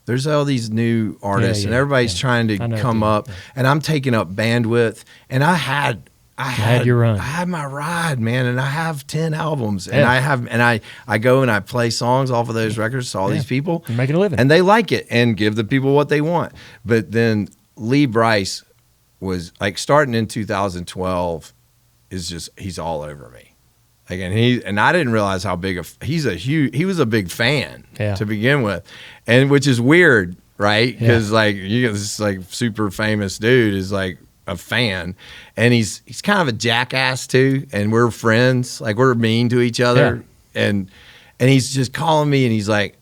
There's all these new artists and everybody's trying to come up, and I'm taking up bandwidth, and I had your run. I had my ride, man, and I have 10 albums, and I go and I play songs off of those records to all these people. You're making a living. And they like it and give the people what they want. But then Lee Brice was like, starting in 2012 he's all over me. Like, and I didn't realize how big he was a big fan to begin with, and which is weird, right? Because like this like super famous dude is like a fan, and he's kind of a jackass too, and we're friends, like we're mean to each other, and he's just calling me, and he's like,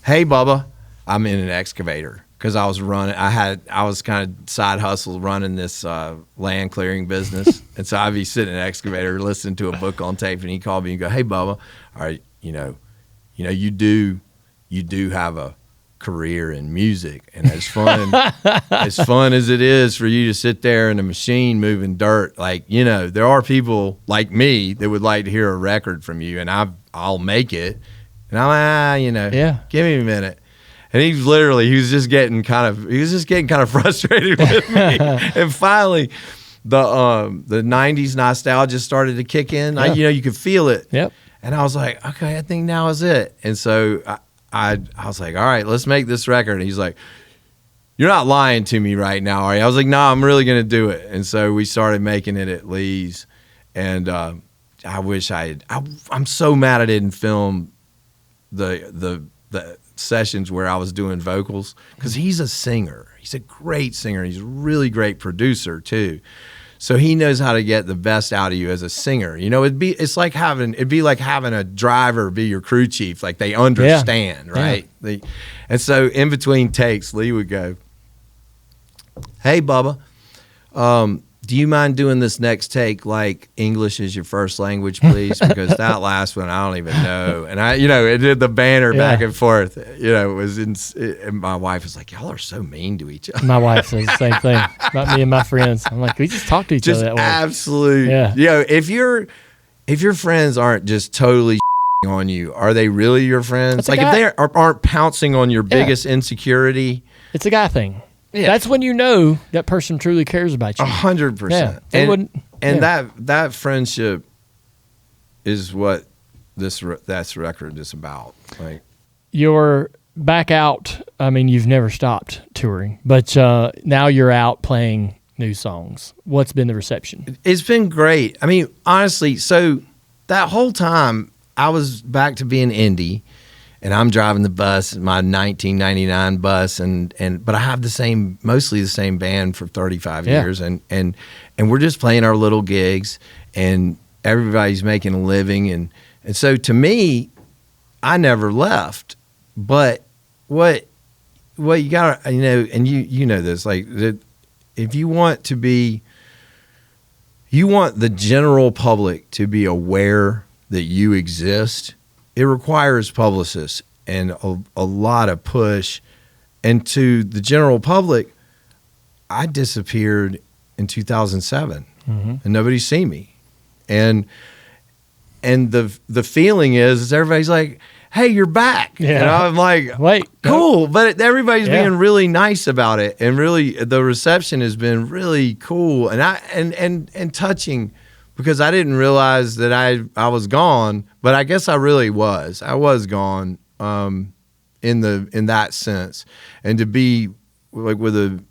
"Hey, Bubba, I'm in an excavator." Because I was kind of side hustle running this land clearing business, and so I'd be sitting in an excavator listening to a book on tape, and he called me and go, "Hey, Bubba, all right, you do have a career in music, and as fun as it is for you to sit there in a machine moving dirt, like there are people like me that would like to hear a record from you, and I'll make it." And I'm give me a minute. And he was just getting kind of frustrated with me. And finally, the 90s nostalgia started to kick in. You could feel it. Yep. And I was like, okay, I think now is it. And so I was like, all right, let's make this record. And he's like, you're not lying to me right now, are you? I was like, no, I'm really going to do it. And so we started making it at Lee's. And I wish I'm so mad I didn't film the sessions where I was doing vocals, because he's a singer. He's a great singer. He's a really great producer too. So he knows how to get the best out of you as a singer. It'd be like having a driver be your crew chief. Like they understand, right? And so in between takes, Lee would go, "Hey, Bubba, do you mind doing this next take like English is your first language, please? Because that last one I don't even know." And it did the banner back and forth. It was and my wife was like, "Y'all are so mean to each other." My wife says the same thing about me and my friends. I'm like, we just talk to each other that way. Absolute. Yeah. If your friends aren't just totally on you, are they really your friends? Like if they aren't pouncing on your biggest insecurity, it's a guy thing. Yeah. That's when you know that person truly cares about you. 100%. And that friendship is what that's record is about. Like, you're back out. I mean, you've never stopped touring, but now you're out playing new songs. What's been the reception? It's been great. I mean, honestly, so that whole time I was back to being indie. And I'm driving the bus, my 1999 bus, but I have mostly the same band for 35 years, and we're just playing our little gigs, and everybody's making a living, and so to me, I never left. But what you gotta, and you know this, like, if you want the general public to be aware that you exist, it requires publicists and a lot of push. And to the general public, I disappeared in 2007 and nobody's seen me. And the feeling is everybody's like, hey, you're back. Yeah. And I'm like, wait, cool. No. But everybody's being really nice about it. And really the reception has been really cool and touching, because I didn't realize that I was gone, but I guess I really was. I was gone in that sense. And to be like with a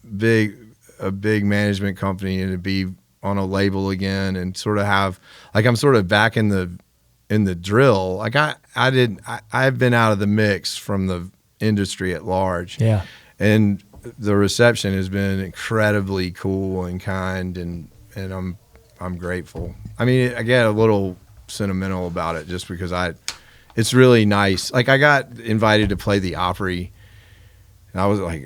big management company and to be on a label again and sort of have, like, I'm sort of back in the drill. Like I've been out of the mix from the industry at large. Yeah. And the reception has been incredibly cool and kind, and I'm grateful. I mean, I get a little sentimental about it just because it's really nice. Like, I got invited to play the Opry, and I was like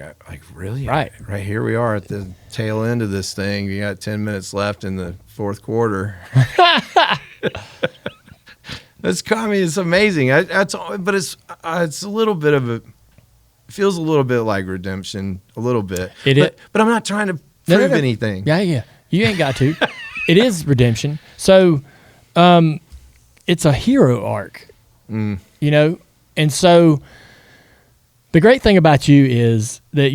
really? Right here we are at the tail end of this thing. We got 10 minutes left in the fourth quarter. It's amazing. But it's a little bit of it feels a little bit like redemption, a little bit. But I'm not trying to prove anything. Yeah. You ain't got to. It is redemption. So, it's a hero arc, and so the great thing about you is that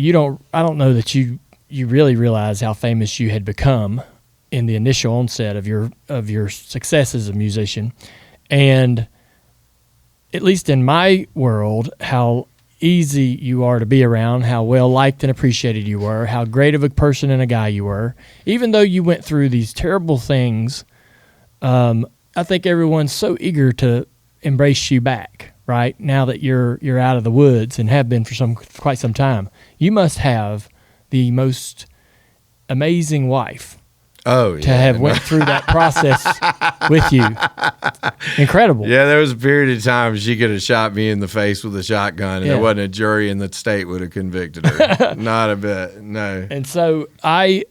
I don't know that you really realize how famous you had become in the initial onset of your success as a musician. And at least in my world, how easy you are to be around, how well liked and appreciated you were, how great of a person and a guy you were. Even though you went through these terrible things, I think everyone's so eager to embrace you back, right? Now that you're out of the woods and have been for quite some time. You must have the most amazing wife. Oh, yeah. To have went through that process with you. Incredible. Yeah, there was a period of time she could have shot me in the face with a shotgun, and there wasn't a jury in the state would have convicted her. Not a bit, no. And so I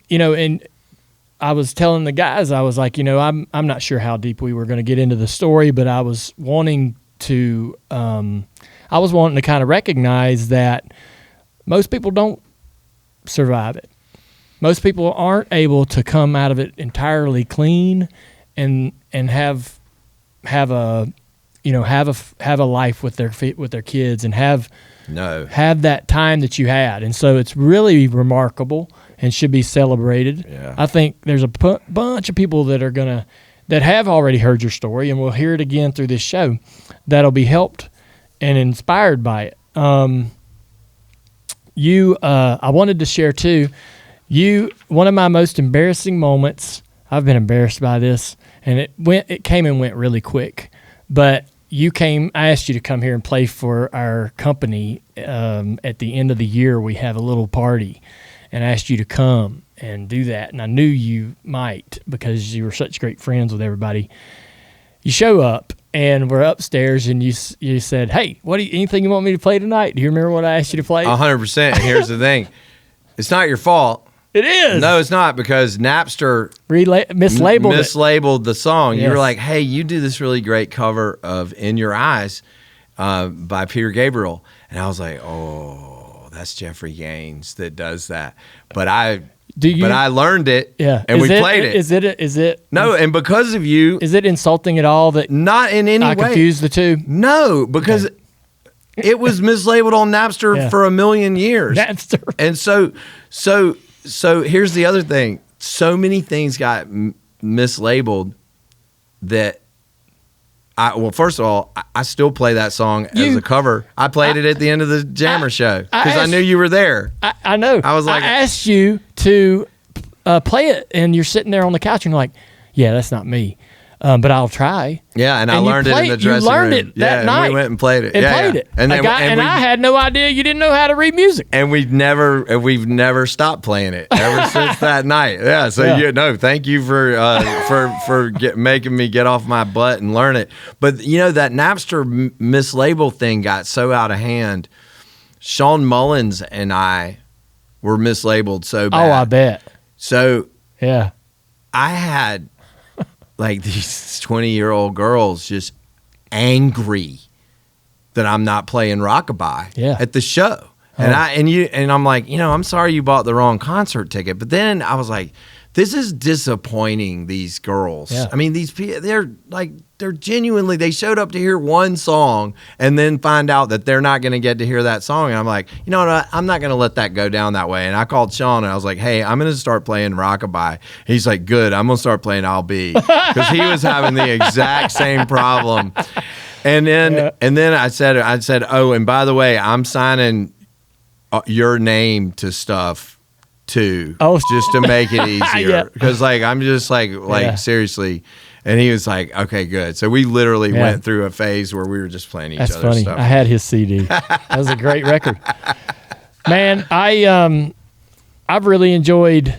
was telling the guys, I was like, I'm not sure how deep we were going to get into the story, but I was wanting to kind of recognize that most people don't survive it. Most people aren't able to come out of it entirely clean and have a life with their kids and have that time that you had. And so it's really remarkable and should be celebrated. Yeah. I think there's a bunch of people that have already heard your story and will hear it again through this show that'll be helped and inspired by it. I wanted to share too. One of my most embarrassing moments, I've been embarrassed by this, and it came and went really quick, but I asked you to come here and play for our company. At the end of the year, we have a little party, and I asked you to come and do that, and I knew you might because you were such great friends with everybody. You show up, and we're upstairs, and you said, hey, anything you want me to play tonight? Do you remember what I asked you to play? 100%. And here's the thing. It's not your fault. It is. No, it's not, because Napster mislabeled the song. Yes. You were like, hey, you do this really great cover of In Your Eyes by Peter Gabriel. And I was like, oh, that's Jeffrey Gaines that does that. But I learned it, and we played it. Is it? No, and because of you. Is it insulting at all that not in any way? I confused the two? No, because it was mislabeled on Napster for a million years. Napster. And so here's the other thing. So many things got mislabeled that first of all, I still play that song as a cover. I played it at the end of the Jammer show because I knew you were there. I know. I was like, I asked you to play it, and you're sitting there on the couch, and you're like, yeah, that's not me. but I'll try. Yeah, and I learned it in the dressing room. You learned it that night. And we went and played it. And played it. And I had no idea you didn't know how to read music. And we've never stopped playing it ever since that night. Yeah. So thank you for making me get off my butt and learn it. But that Napster mislabel thing got so out of hand. Sean Mullins and I were mislabeled so bad. Oh, I bet. So yeah, I had like these 20-year-old girls just angry that I'm not playing Rockabye at the show. And I'm like, I'm sorry you bought the wrong concert ticket. But then I was like, this is disappointing these girls. Yeah. I mean, these people, they're genuinely, they showed up to hear one song and then find out that they're not going to get to hear that song. And I'm like, you know what? I'm not going to let that go down that way. And I called Sean and I was like, hey, I'm going to start playing Rockabye. He's like, good. I'm going to start playing I'll Be. Because he was having the exact same problem. And then I said, oh, and by the way, I'm signing your name to stuff too, just to make it easier. Because I'm just seriously. And he was like, okay, good. So we literally went through a phase where we were just playing each other's funny. stuff. I had his CD. That was a great record. Man, I've really enjoyed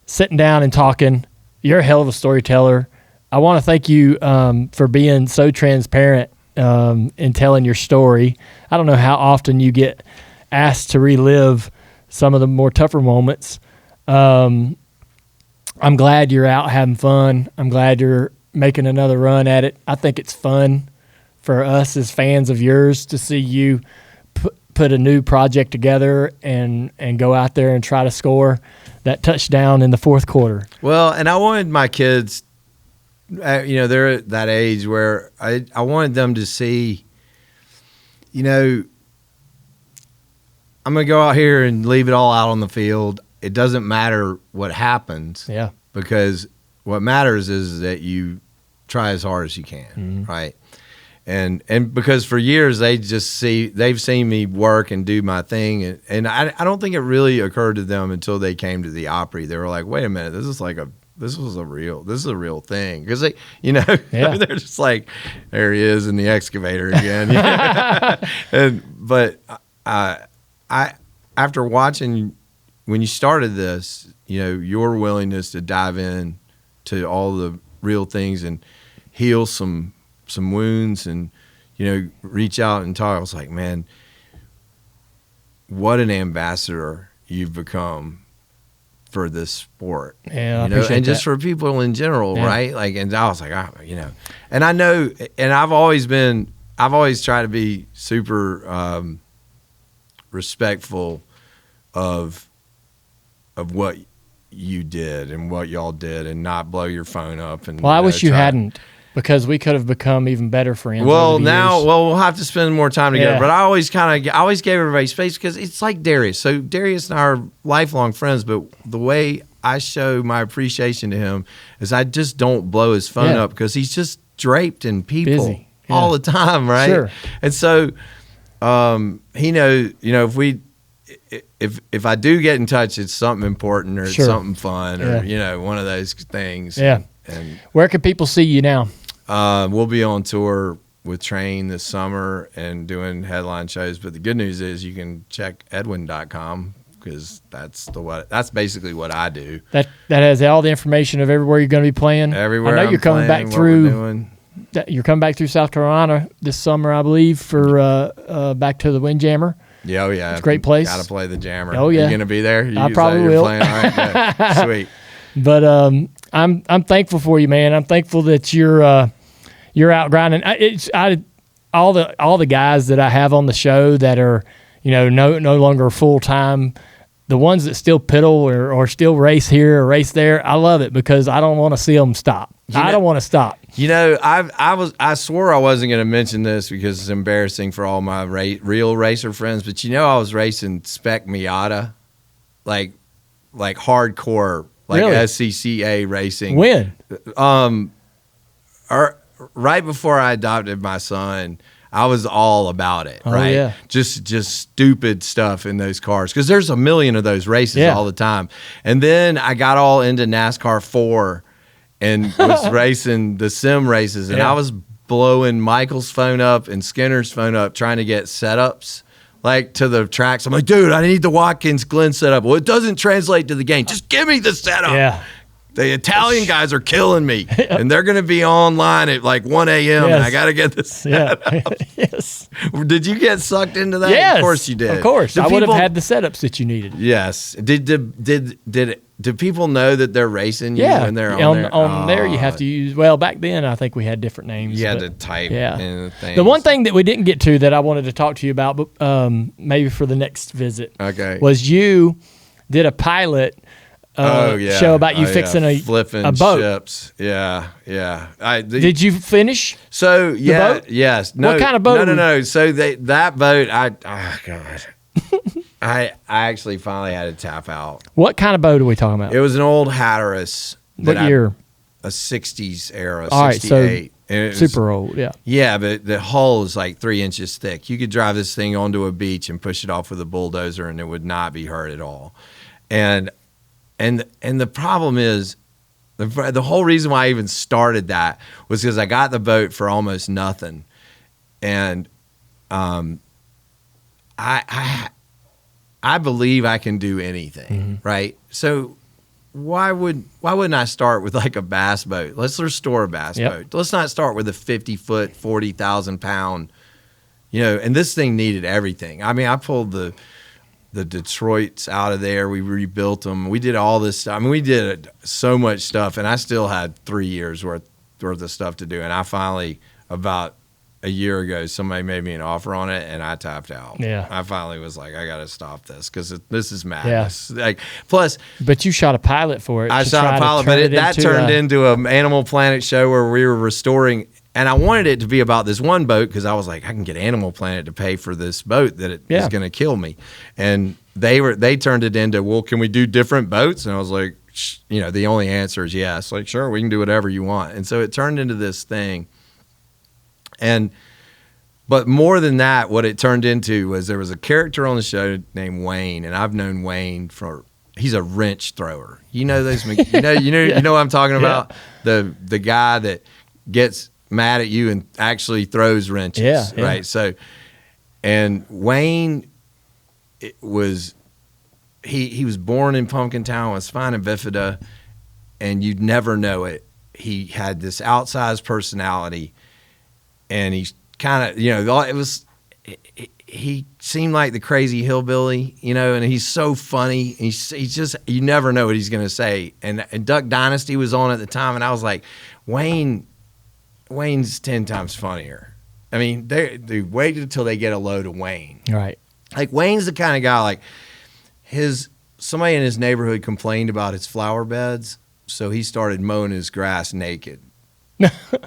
sitting down and talking. You're a hell of a storyteller. I want to thank you for being so transparent in telling your story. I don't know how often you get asked to relive some of the more tougher moments. I'm glad you're out having fun. I'm glad you're making another run at it. I think it's fun for us as fans of yours to see you put a new project together and go out there and try to score that touchdown in the fourth quarter. Well, and I wanted my kids, they're at that age where I wanted them to see, I'm going to go out here and leave it all out on the field. It doesn't matter what happens. Yeah. Because what matters is that you try as hard as you can, right? And because for years they've seen me work and do my thing, and I don't think it really occurred to them until they came to the Opry. They were like, wait a minute, this is a real thing, because they're just like, there he is in the excavator again. But after watching when you started this, your willingness to dive in to all the real things and heal some wounds and, reach out and talk. I was like, man, what an ambassador you've become for this sport. Yeah, I appreciate and just that. for people in general, right? And I was like, and I know, and I've always tried to be super respectful of what you did and what y'all did, and not blow your phone up. And I wish you hadn't, because we could have become even better friends. Well, we'll have to spend more time together. But I always gave everybody space, because it's like Darius. So Darius and I are lifelong friends, but the way I show my appreciation to him is I just don't blow his phone up, because he's just draped in people busy all the time, right? Sure. And so he knows, if I do get in touch, it's something important, or it's something fun, or one of those things. Yeah. And where can people see you now? We'll be on tour with Train this summer and doing headline shows. But the good news is you can check edwin.com, because that's basically what I do. That has all the information of everywhere you're going to be playing. Everywhere. I know you're coming back through. You're coming back through South Carolina this summer, I believe, for back to the Windjammer. Yeah, oh yeah, it's a great place. Got to play the Jammer. Oh yeah, you gonna be there? I probably will. Playing? All right, good. Sweet. But I'm thankful for you, man. I'm thankful that you're out grinding. All the guys that I have on the show that are no longer full time, the ones that still piddle or still race here or race there, I love it, because I don't want to see them stop. I don't want to stop. I swore I wasn't going to mention this because it's embarrassing for all my real racer friends, but I was racing Spec Miata, like hardcore, like really? SCCA racing. When? Right before I adopted my son, I was all about it, right? Yeah. Just stupid stuff in those cars, because there's a million of those races all the time. And then I got all into NASCAR 4, and was racing the sim races, and I was blowing Michael's phone up and Skinner's phone up trying to get setups like to the tracks. I'm like, dude, I need the Watkins Glen setup. Well, it doesn't translate to the game. Just give me the setup. Yeah. The Italian guys are killing me, and they're going to be online at like 1 a.m. And I got to get this setup. Yes. Did you get sucked into that? Yes. Of course you did. Of course. I would have had the setups that you needed. Yes. Did people know that they're racing you when they're on there? You have to use. Well, back then I think we had different names. You had to type. In the things. The one thing that we didn't get to that I wanted to talk to you about, but maybe for the next visit, was you did a pilot. Show about you fixing flipping a boat. Ships. Yeah. Did you finish? So the boat? Yes. No, what kind of boat? No. So that boat, I actually finally had to tap out. What kind of boat are we talking about? It was an old Hatteras. What year? A 60s era, all 68. Right, so super old, yeah. Yeah, but the hull is like 3 inches thick. You could drive this thing onto a beach and push it off with a bulldozer, and it would not be hurt at all. And the problem is, the whole reason why I even started that was because I got the boat for almost nothing, and I believe I can do anything, right? So why wouldn't I start with like a bass boat? Let's restore a bass boat. Let's not start with a 50-foot, 40,000 pound, And this thing needed everything. I mean, I pulled the Detroits out of there. We rebuilt them. We did all this stuff. I mean, we did so much stuff, and I still had 3 years worth of stuff to do. And I finally, about a year ago, somebody made me an offer on it, and I tapped out. Yeah. I finally was like, I got to stop this because this is madness. Yeah. Plus, but you shot a pilot for it. I shot a pilot, but that turned into an Animal Planet show where we were restoring. And I wanted it to be about this one boat because I was like, I can get Animal Planet to pay for this boat that is going to kill me. And they turned it into, well, can we do different boats? And I was like, the only answer is yes. Like, sure, we can do whatever you want. And so it turned into this thing. But more than that, what it turned into was there was a character on the show named Wayne, and I've known Wayne he's a wrench thrower. You know those, you know what I'm talking about? The guy that gets mad at you and actually throws wrenches, right? So, and Wayne, he was born in Pumpkin Town with spina bifida, and you'd never know it. He had this outsized personality, and he's kind of, he seemed like the crazy hillbilly, and he's so funny. He's just, you never know what he's going to say. And Duck Dynasty was on at the time, and I was like, Wayne's 10 times funnier. I mean, they wait until they get a load of Wayne. Right. Like, Wayne's the kind of guy, like, somebody in his neighborhood complained about his flower beds, so he started mowing his grass naked.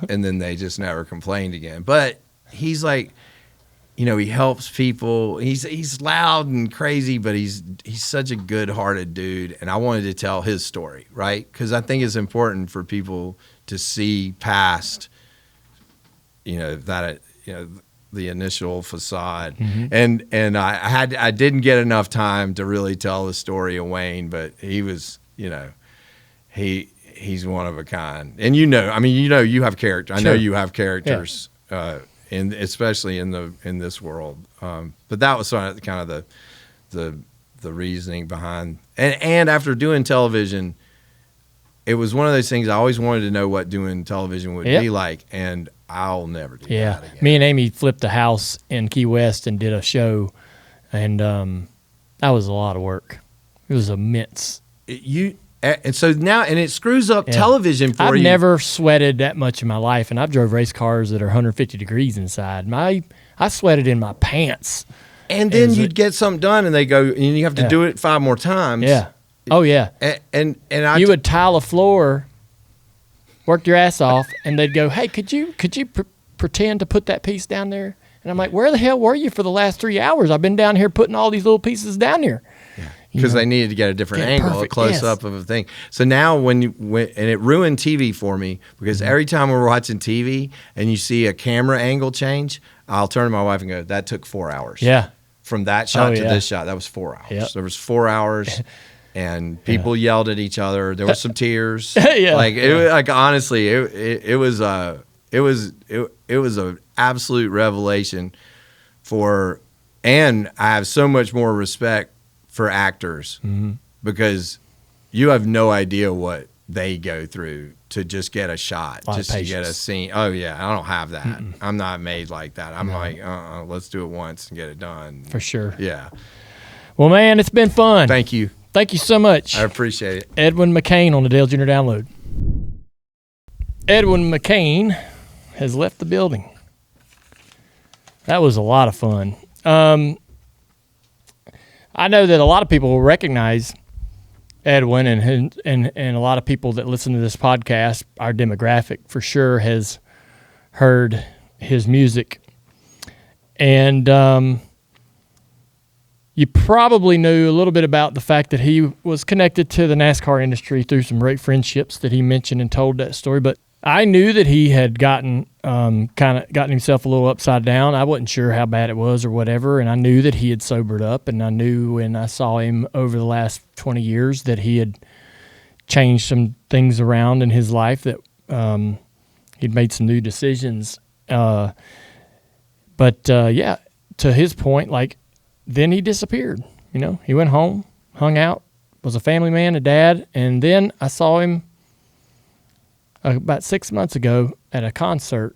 And then they just never complained again. But he's like, he helps people. He's loud and crazy, but he's such a good-hearted dude. And I wanted to tell his story, right? Because I think it's important for people to see past the initial facade. And I didn't get enough time to really tell the story of Wayne, but he was, he's one of a kind. And you have character. I know you have characters, especially in this world. But that was sort of kind of the reasoning behind. And after doing television, it was one of those things I always wanted to know what doing television would be like, and I'll never do that again. Me and Amy flipped a house in Key West and did a show, and that was a lot of work. It was immense. And so now, and it screws up television for you. I've never sweated that much in my life, and I've drove race cars that are 150 degrees inside. I sweated in my pants. And then you'd get something done, and they go, and you have to do it 5 more times. Yeah. Oh, yeah. And you would tile a floor, work your ass off, and they'd go, hey, could you pretend to put that piece down there? And I'm like, where the hell were you for the last 3 hours? I've been down here putting all these little pieces down here. Yeah. Because they needed to get a different angle, a close-up of a thing. So now and it ruined TV for me, because every time we're watching TV and you see a camera angle change, I'll turn to my wife and go, that took 4 hours. Yeah. From that shot to this shot, that was 4 hours. Yep. There was 4 hours. and people yelled at each other. There were some tears. Yeah. Like honestly, it was an absolute revelation and I have so much more respect for actors because you have no idea what they go through to just get a shot, just to get a scene. Oh yeah, I don't have that. I'm not made like that. I'm like, let's do it once and get it done. For sure. Yeah. Well, man, it's been fun. Thank you. Thank you so much. I appreciate it. Edwin McCain on the Dale Jr. Download. Edwin McCain has left the building. That was a lot of fun. I know that a lot of people will recognize Edwin, and a lot of people that listen to this podcast, our demographic for sure has heard his music. And you probably knew a little bit about the fact that he was connected to the NASCAR industry through some great friendships that he mentioned and told that story. But I knew that he had gotten himself a little upside down. I wasn't sure how bad it was or whatever, and I knew that he had sobered up, and I knew when I saw him over the last 20 years that he had changed some things around in his life, that he'd made some new decisions. But to his point, like, then he disappeared. You know, he went home, hung out, was a family man, a dad, and then I saw him about 6 months ago at a concert,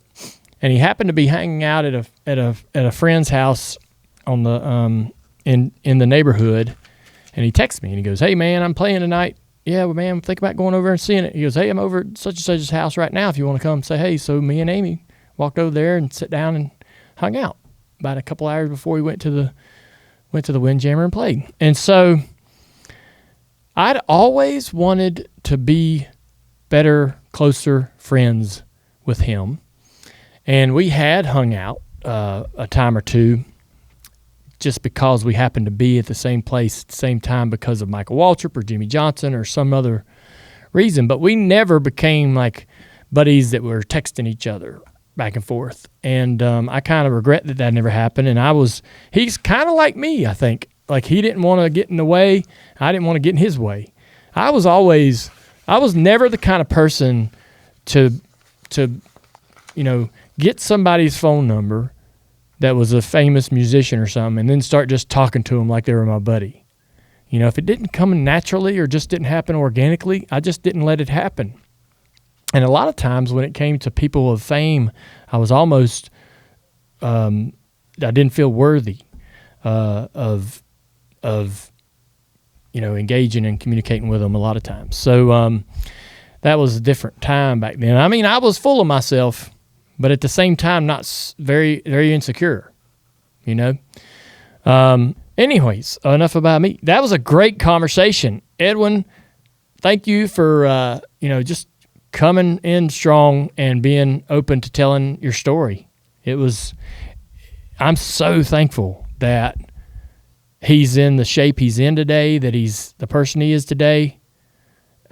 and he happened to be hanging out at a friend's house on the in the neighborhood, and he texted me and he goes, "Hey man, I'm playing tonight. Yeah, well, man, I'm thinking about going over and seeing it." He goes, "Hey, I'm over at such and such's house right now. If you want to come, say hey." So me and Amy walked over there and sat down and hung out about a couple hours before we went to the Windjammer and played. And so I'd always wanted to be better, closer friends with him. And we had hung out a time or two just because we happened to be at the same place at the same time because of Michael Waltrip or Jimmy Johnson or some other reason. But we never became like buddies that were texting each other back and forth. And I kind of regret that never happened. And he's kind of like me, I think. Like, he didn't want to get in the way. I didn't want to get in his way. I was never the kind of person to get somebody's phone number that was a famous musician or something and then start just talking to them like they were my buddy. You know, if it didn't come naturally or just didn't happen organically, I just didn't let it happen. And a lot of times when it came to people of fame, I was almost, I didn't feel worthy of engaging and communicating with them a lot of times. So that was a different time back then. I mean, I was full of myself, but at the same time, not very, very insecure, you know? Anyways, enough about me. That was a great conversation. Edwin, thank you for, just coming in strong and being open to telling your story. I'm so thankful that he's in the shape he's in today, that he's the person he is today.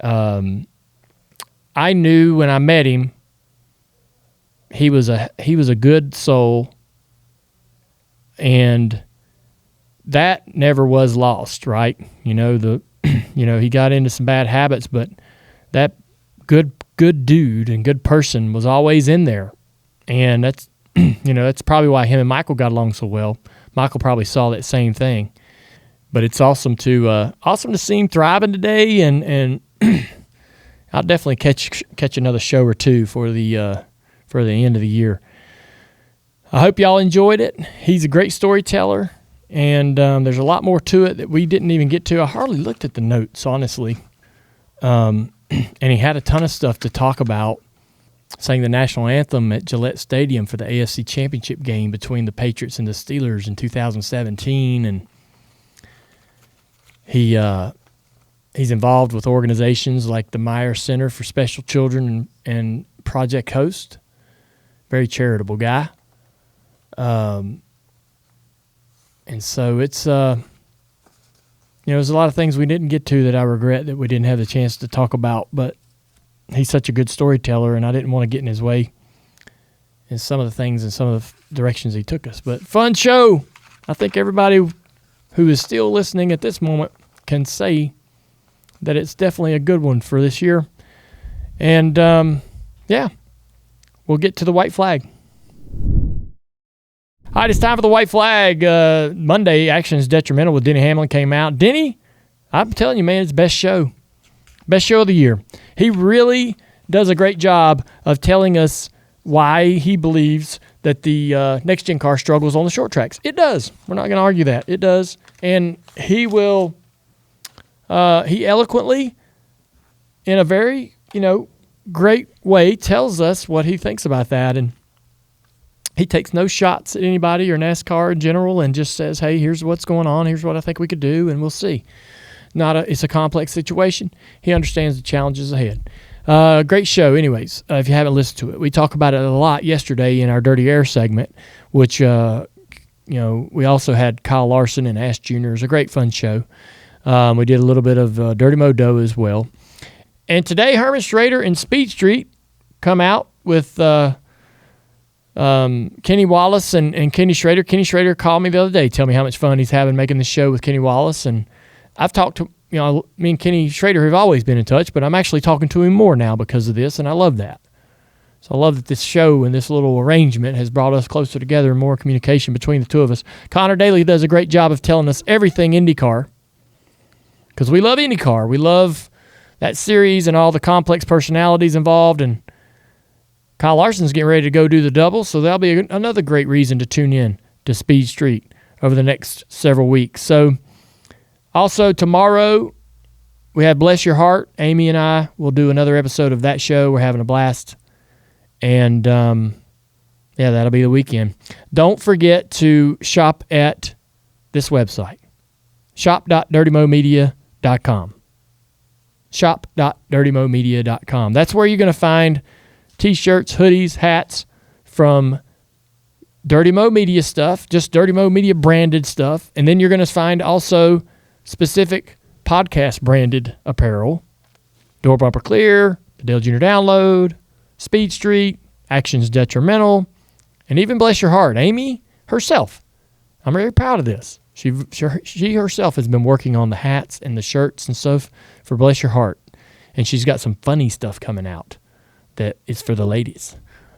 I knew when I met him, he was a good soul, and that never was lost, right? You know, he got into some bad habits, but that good dude and good person was always in there. And that's, that's probably why him and Michael got along so well. Michael probably saw that same thing. But it's awesome to see him thriving today, and I'll definitely catch another show or two for the end of the year. I hope y'all enjoyed it. He's a great storyteller, and there's a lot more to it that we didn't even get to. I hardly looked at the notes, honestly. And he had a ton of stuff to talk about. Sang the national anthem at Gillette Stadium for the AFC Championship game between the Patriots and the Steelers in 2017, and he's involved with organizations like the Meyer Center for Special Children and Project Host. Very charitable guy. And so it's there's a lot of things we didn't get to that I regret that we didn't have the chance to talk about, but he's such a good storyteller, and I didn't want to get in his way in some of the things and some of the directions he took us. But fun show. I think everybody who is still listening at this moment can say that it's definitely a good one for this year. And, we'll get to the white flag. All right, it's time for the white flag. Monday, Actions Detrimental with Denny Hamlin came out. Denny, I'm telling you, man, it's best show. Best show of the year. He really does a great job of telling us why he believes that the next-gen car struggles on the short tracks. It does. We're not going to argue that. It does. And he will, he eloquently, in a very, great way, tells us what he thinks about that. And he takes no shots at anybody or NASCAR in general and just says, hey, here's what's going on. Here's what I think we could do, and we'll see. It's a complex situation. He understands the challenges ahead. Great show anyways, if you haven't listened to it. We talk about it a lot yesterday in our Dirty Air segment, which, we also had Kyle Larson and Ash Jr. It was a great fun show. We did a little bit of Dirty Modo as well. And today, Herman Schrader and Speed Street come out with Kenny Wallace and Kenny Schrader. Kenny Schrader called me the other day, tell me how much fun he's having making the show with Kenny Wallace. And I've talked to, me and Kenny Schrader have always been in touch, but I'm actually talking to him more now because of this, and I love that. So I love that this show and this little arrangement has brought us closer together and more communication between the two of us. Connor Daly does a great job of telling us everything IndyCar, because we love IndyCar. We love that series and all the complex personalities involved, and Kyle Larson's getting ready to go do the double, so that'll be another great reason to tune in to Speed Street over the next several weeks. So also tomorrow we have Bless Your Heart. Amy and I will do another episode of that show. We're having a blast. And, that'll be the weekend. Don't forget to shop at this website, shop.dirtymomedia.com. Shop.dirtymomedia.com. That's where you're going to find T-shirts, hoodies, hats from Dirty Mo Media stuff, just Dirty Mo Media branded stuff. And then you're going to find also specific podcast branded apparel, Door Bumper Clear, the Dale Jr. Download, Speed Street, Actions Detrimental, and even Bless Your Heart. Amy herself, I'm very proud of this. She herself has been working on the hats and the shirts and stuff for Bless Your Heart. And she's got some funny stuff coming out that is for the ladies.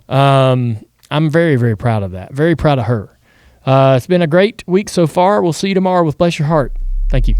I'm very, very proud of that. Very proud of her. It's been a great week so far. We'll see you tomorrow with Bless Your Heart. Thank you.